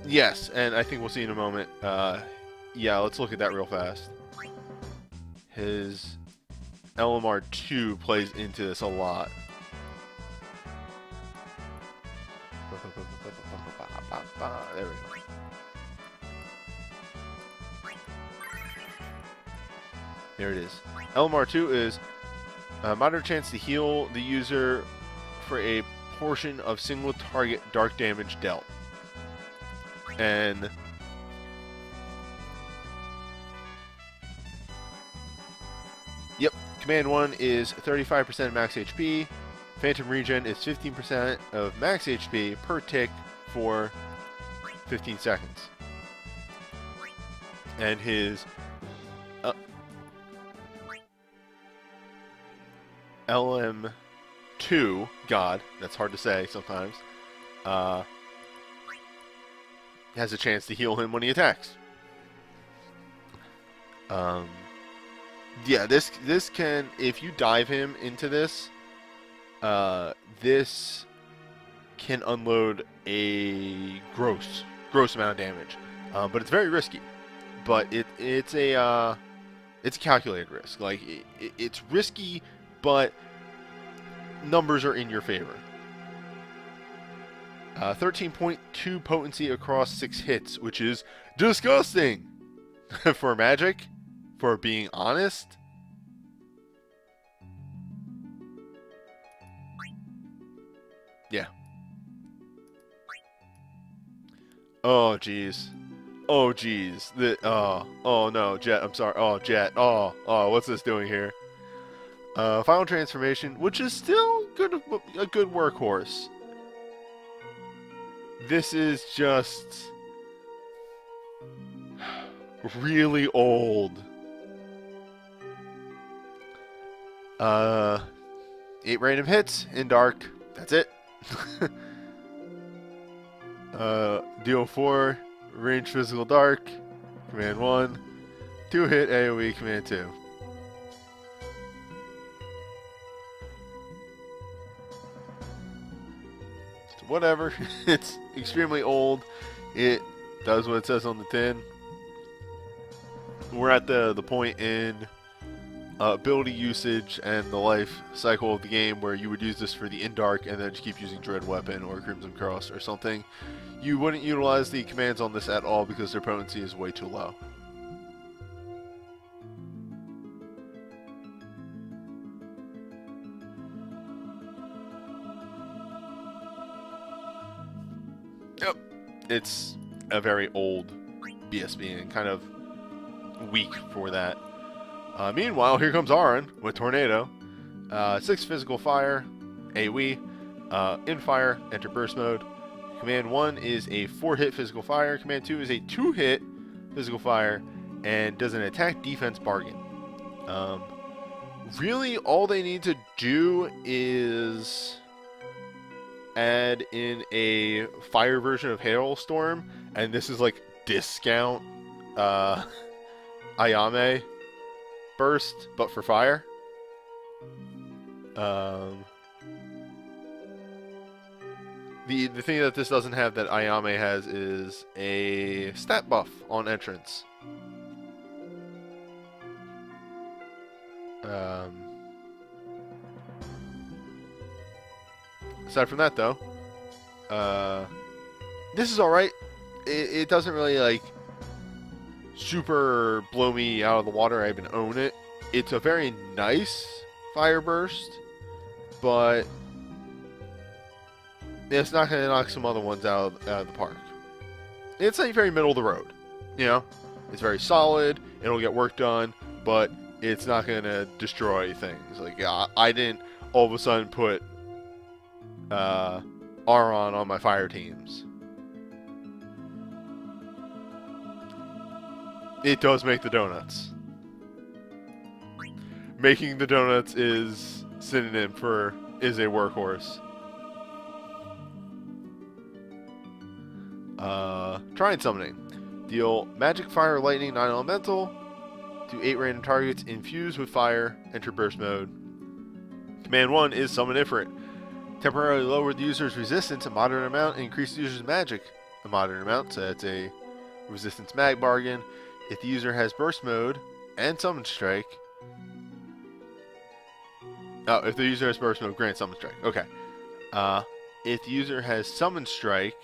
Yes, and I think we'll see in a moment. Yeah, let's look at that real fast. His LMR2 plays into this a lot. There we go. There it is. LMR2 is a moderate chance to heal the user for a portion of single target dark damage dealt. And yep, Command 1 is 35% max HP. Phantom Regen is 15% of max HP per tick for 15 seconds. And his LM2, God, that's hard to say sometimes, has a chance to heal him when he attacks. Yeah, this can, if you dive him into this, this can unload a gross amount of damage. But it's very risky. But it's a calculated risk. Like, it's risky, but numbers are in your favor. 13.2 potency across 6 hits, which is disgusting for magic, for being honest. Yeah. Oh, jeez. Oh, jeez. Oh, no, Jet, I'm sorry. Oh, Jet. Oh, what's this doing here? Final Transformation, which is still a good workhorse. This is just really old. 8 random hits in dark. That's it. Deal 4 range physical dark. Command 1. 2 hit AoE. Command 2. So whatever. It's extremely old. It does what it says on the tin. We're at the point in ability usage and the life cycle of the game where you would use this for the in dark and then just keep using Dread Weapon or Crimson Cross or something. You wouldn't utilize the commands on this at all because their potency is way too low. Yep, it's a very old BSB and kind of weak for that. Meanwhile, here comes Aaron with Tornado. 6 physical fire, AoE, in fire, enter burst mode. Command 1 is a 4-hit physical fire. Command 2 is a 2-hit physical fire and does an attack defense bargain. Really, all they need to do is add in a fire version of Hailstorm, and this is like discount Ayame burst, but for fire. The thing that this doesn't have that Ayame has is a stat buff on entrance. Aside from that, though, this is alright. It doesn't really like super blow me out of the water. I even own it. It's a very nice fire burst, but it's not going to knock some other ones out of the park. It's like very middle of the road, you know. It's very solid. It'll get work done, but it's not going to destroy things. Like I didn't all of a sudden put Aron on my fire teams. It does make the donuts. Making the donuts is synonym for is a workhorse. Trine summoning. Deal magic, fire, lightning, non-elemental to 8 random targets infused with fire. Enter burst mode. Command 1 is summon Ifrit. Temporarily lower the user's resistance a moderate amount and increase the user's magic a moderate amount. So that's a resistance mag bargain. If the user has burst mode and summon strike. Oh, if the user has burst mode, grant summon strike. Okay. If the user has summon strike,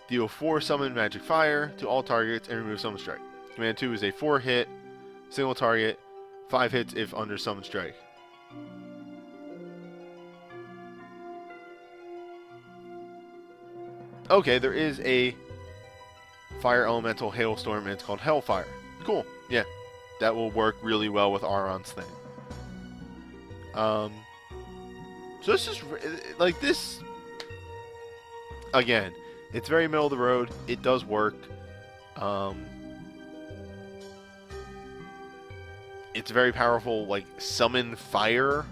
deal 4 summon magic fire to all targets and remove summon strike. Command 2 is a 4-hit single target, 5 hits if under summon strike. Okay, there is a fire elemental hailstorm and it's called Hellfire. Cool. Yeah. That will work really well with Aron's thing. So this is like this again, it's very middle of the road. It does work. It's very powerful, like summon fire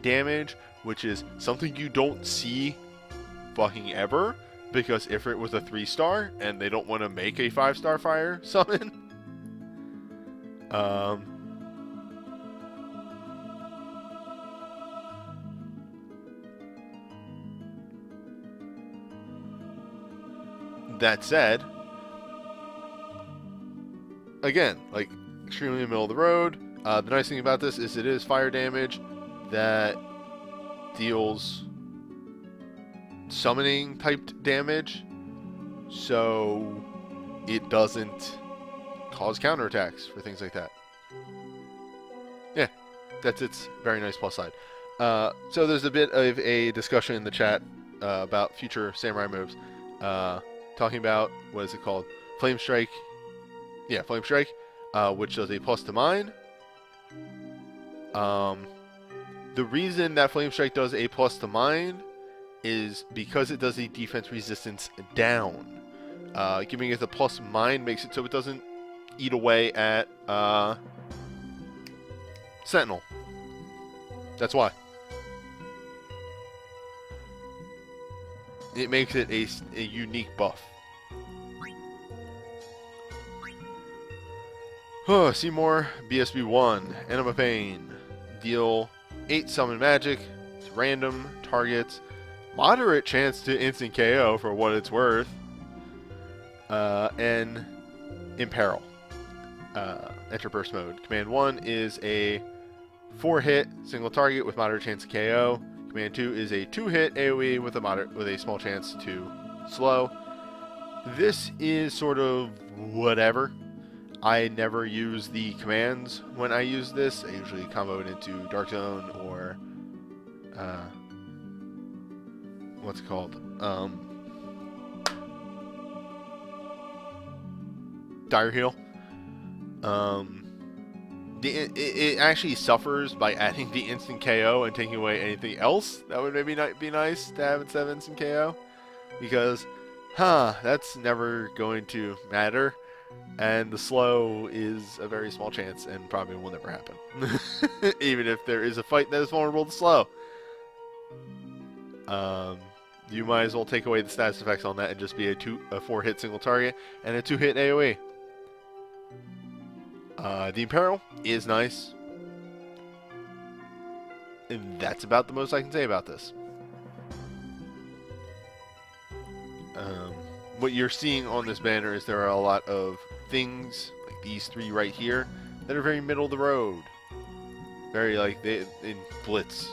damage, which is something you don't see fucking ever. Because if it was a 3-star and they don't want to make a 5-star fire summon, that said, again, like extremely in the middle of the road. The nice thing about this is it is fire damage that deals summoning typed damage, so it doesn't cause counterattacks for things like that. Yeah, that's its very nice plus side. So there's a bit of a discussion in the chat about future samurai moves, talking about, what is it called, Flame Strike. Yeah, Flame Strike, which does a plus to mine. The reason that Flame Strike does a plus to mine is because it does the defense resistance down. Giving it the plus mine makes it so it doesn't eat away at Sentinel. That's why. It makes it a unique buff. Seymour, BSB 1, Enema Pain. Deal 8 summon magic to random targets. Moderate chance to instant KO for what it's worth. And Imperil. Enter burst mode. Command 1 is a 4-hit single target with moderate chance to KO. Command 2 is a 2-hit AoE with a small chance to slow. This is sort of whatever. I never use the commands when I use this. I usually combo it into Dark Zone or what's it called? Dire Heal. It actually suffers by adding the instant KO and taking away anything else that would maybe not be nice to have instead of instant KO, because that's never going to matter, and the slow is a very small chance and probably will never happen. Even if there is a fight that is vulnerable to slow, you might as well take away the status effects on that and just be a 4-hit single target and a 2-hit AoE. The Imperial is nice. And that's about the most I can say about this. What you're seeing on this banner is there are a lot of things, like these 3 right here, that are very middle of the road. Very, like, in Blitz.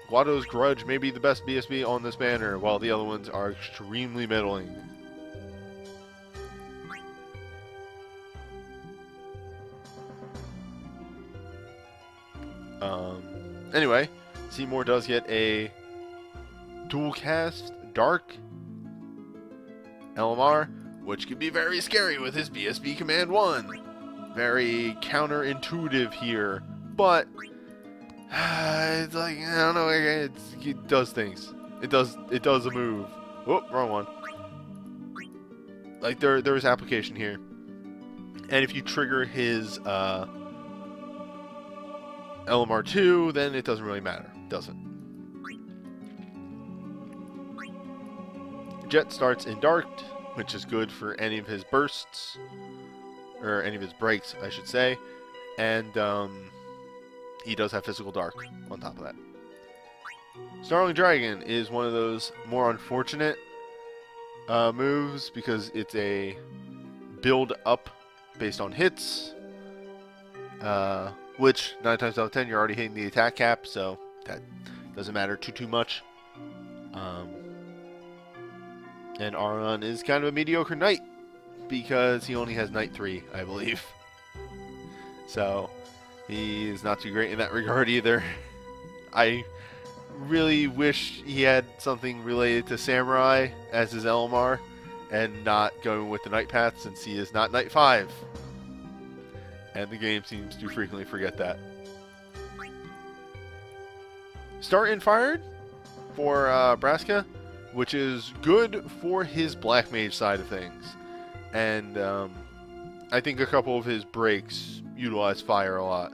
Guado's Grudge may be the best BSB on this banner, while the other ones are extremely middling. Anyway, Seymour does get a dual cast Dark LMR, which can be very scary with his BSB Command 1. Very counterintuitive here, but it's like, I don't know, it does things. It does a move. Oh, wrong one. Like, there's application here. And if you trigger his LMR2, then it doesn't really matter, does it? Jet starts in Dark, which is good for any of his bursts, or any of his breaks, I should say, and he does have Physical Dark on top of that. Snarling Dragon is one of those more unfortunate moves because it's a build up based on hits, which 9 times out of 10 you're already hitting the attack cap, so that doesn't matter too much. And Aron is kind of a mediocre knight because he only has Knight 3, I believe. So he is not too great in that regard either. I really wish he had something related to Samurai as his LMR and not going with the Knight path, since he is not Knight 5. And the game seems to frequently forget that. Start and Fired for Braska, which is good for his Black Mage side of things. And I think a couple of his breaks utilize fire a lot.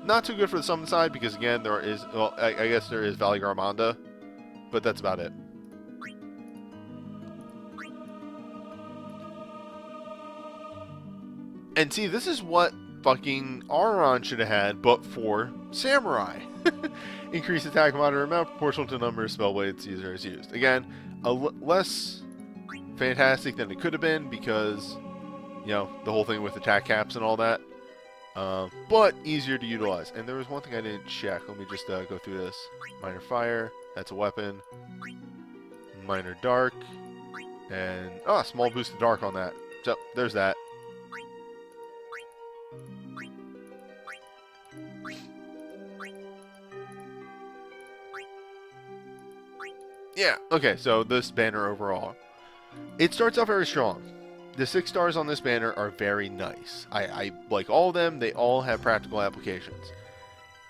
Not too good for the summon side because, again, there is, well, I guess there is Valley Garmanda, but that's about it. And see, this is what fucking Aron should have had, but for Samurai. Increase attack moderate amount proportional to the number of spell blades user is used. Again, less fantastic than it could have been because, you know, the whole thing with attack caps and all that. But easier to utilize. And there was one thing I didn't check. Let me just go through this. Minor Fire, that's a weapon. Minor Dark, and small boost of Dark on that. So there's that. Yeah, okay, so this banner overall. It starts off very strong. The 6 stars on this banner are very nice. I like all of them. They all have practical applications.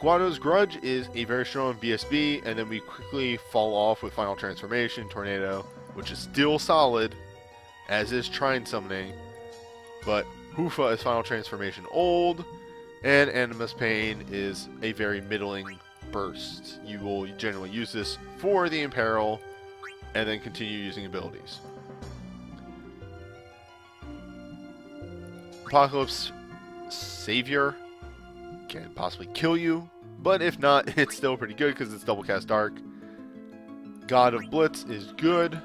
Guado's Grudge is a very strong BSB, and then we quickly fall off with Final Transformation, Tornado, which is still solid, as is Trine Summoning, but Hoofa is final transformation old, and Animus Pain is a very middling burst. You will generally use this for the Imperil, and then continue using abilities. Apocalypse Savior can possibly kill you, but if not, it's still pretty good because it's double cast dark. God of Blitz is good.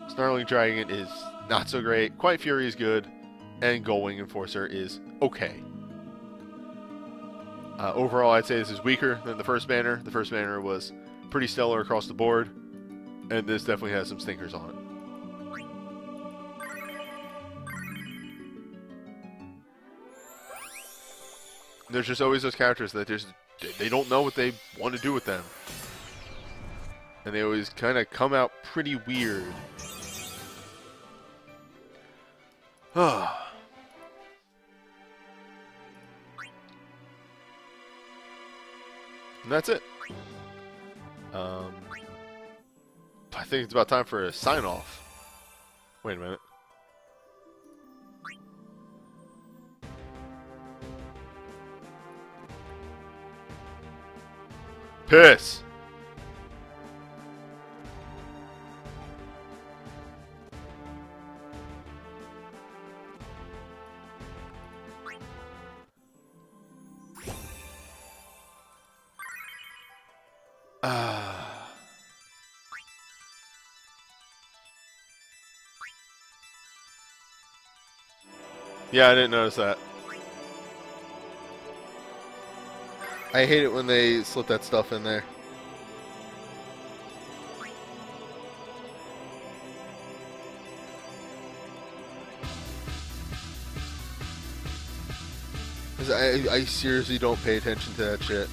Snarling Dragon is not so great. Quiet Fury is good, and Gullwing Enforcer is okay. Overall, I'd say this is weaker than the first banner. The first banner was pretty stellar across the board, and this definitely has some stinkers on it. There's just always those characters that they don't know what they want to do with them. And they always kind of come out pretty weird. And that's it. I think it's about time for a sign-off. Wait a minute. Piss! Yeah, I didn't notice that. I hate it when they slip that stuff in there. Because I seriously don't pay attention to that shit.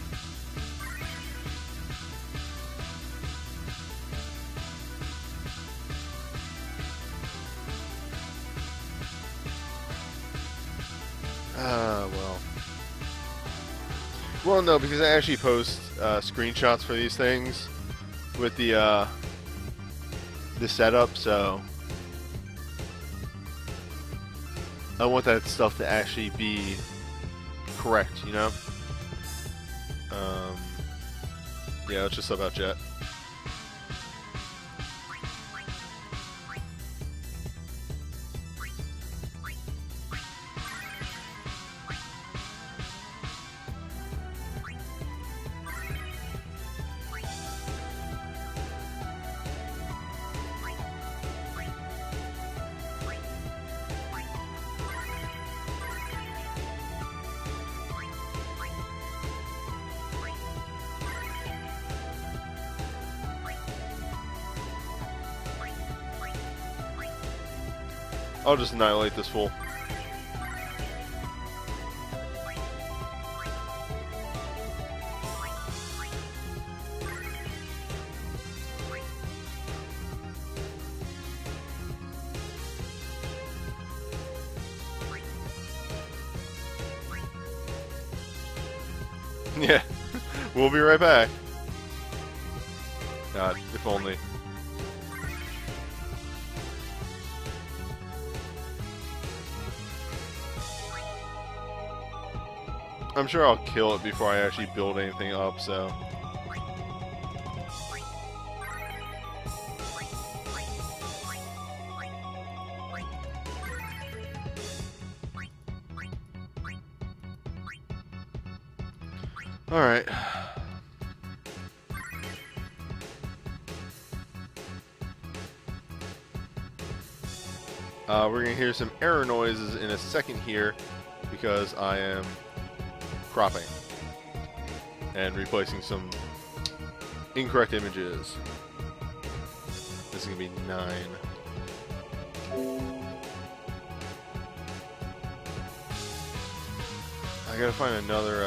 Well, no, because I actually post screenshots for these things with the setup, so I want that stuff to actually be correct, you know? Yeah, let's just sub out Jet. I'll just annihilate this fool. Yeah, we'll be right back. God, if only. I'm sure I'll kill it before I actually build anything up, so. Alright. We're going to hear some error noises in a second here because I am cropping and replacing some incorrect images. This is going to be 9. I gotta find another,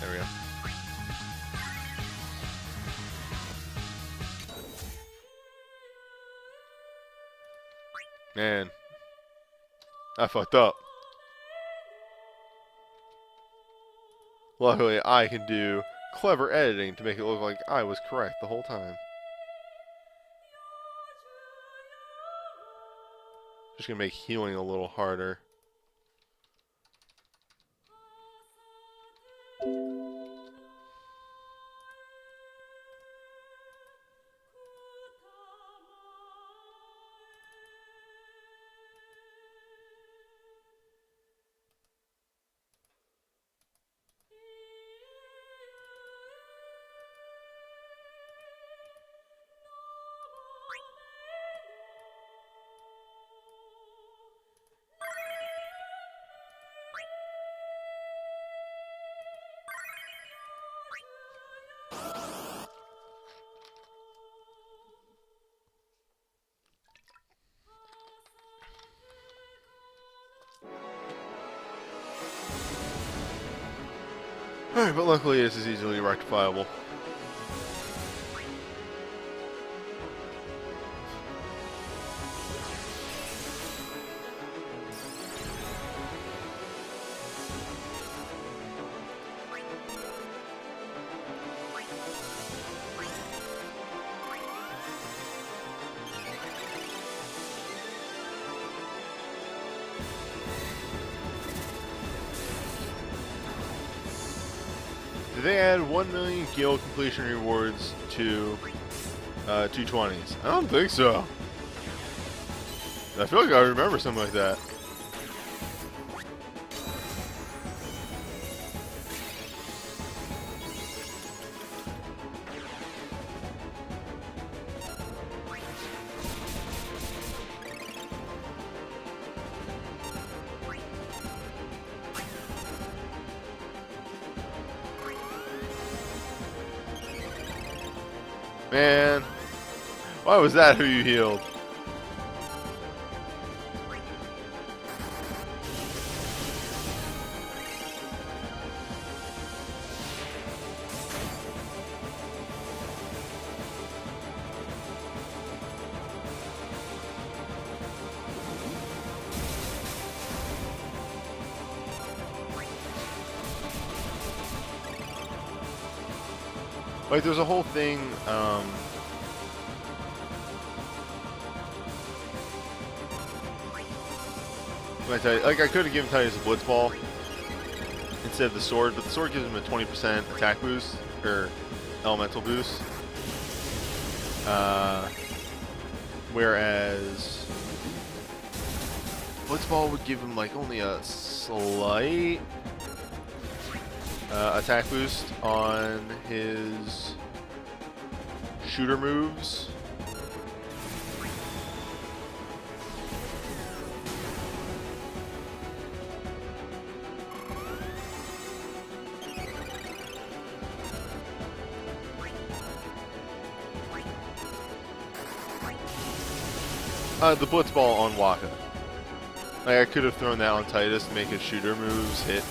there we go. Man, I fucked up. Luckily, I can do clever editing to make it look like I was correct the whole time. Just gonna make healing a little harder. Alright, but luckily this is easily rectifiable. Did they add 1 million guild completion rewards to 220s? I don't think so. I feel like I remember something like that. Man, why was that who you healed? Like, there's a whole thing, like, I could have given Titus a Blitz Ball instead of the sword, but the sword gives him a 20% attack boost, or elemental boost. Whereas Blitz Ball would give him, like, only a slight attack boost on his shooter moves. The Blitz Ball on Waka. Like, I could have thrown that on Titus to make his shooter moves hit,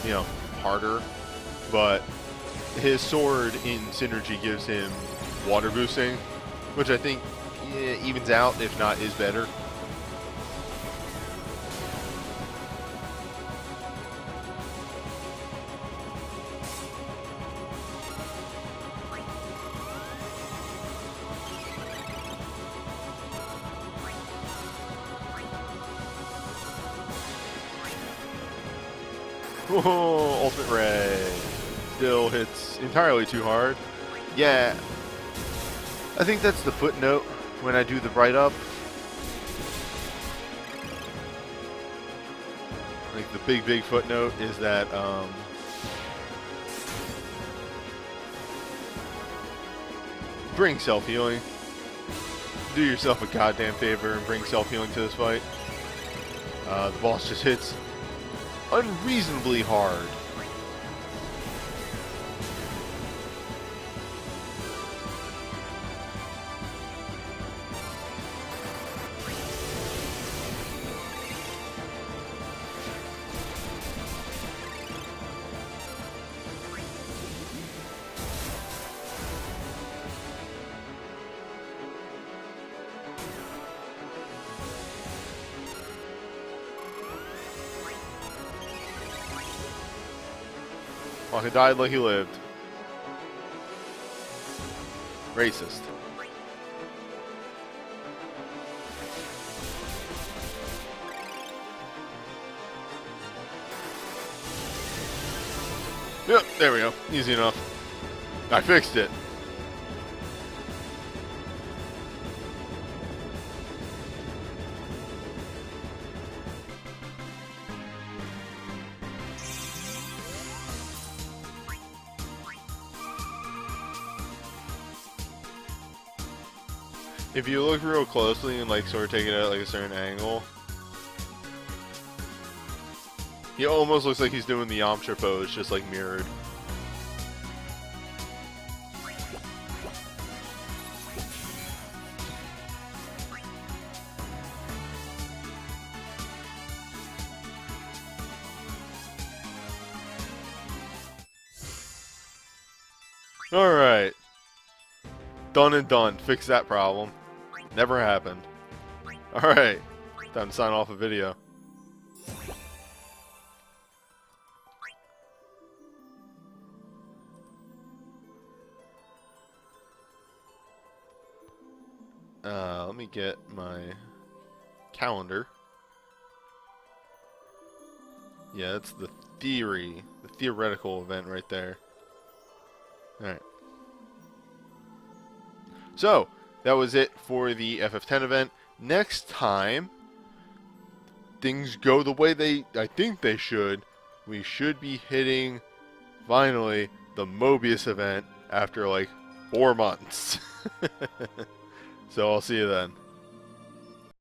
you know, harder. But his sword in synergy gives him water boosting, which I think evens out, if not is better. Whoa, Ultimate Ray. Still hits entirely too hard. Yeah, I think that's the footnote when I do the write-up. Like, the big footnote is that bring self-healing. Do yourself a goddamn favor and bring self-healing to this fight. The boss just hits unreasonably hard. He died like he lived. Racist. Yep, there we go. Easy enough. I fixed it. If you look real closely and like sort of take it at like a certain angle, he almost looks like he's doing the Yamcha pose, just like mirrored. Alright. Done and done. Fix that problem. Never happened. Alright. Time to sign off a video. Let me get my calendar. Yeah, that's the theoretical event right there. Alright. So, that was it for the FF10 event. Next time, things go the way I think they should. We should be hitting, finally, the Mobius event after like 4 months. So I'll see you then.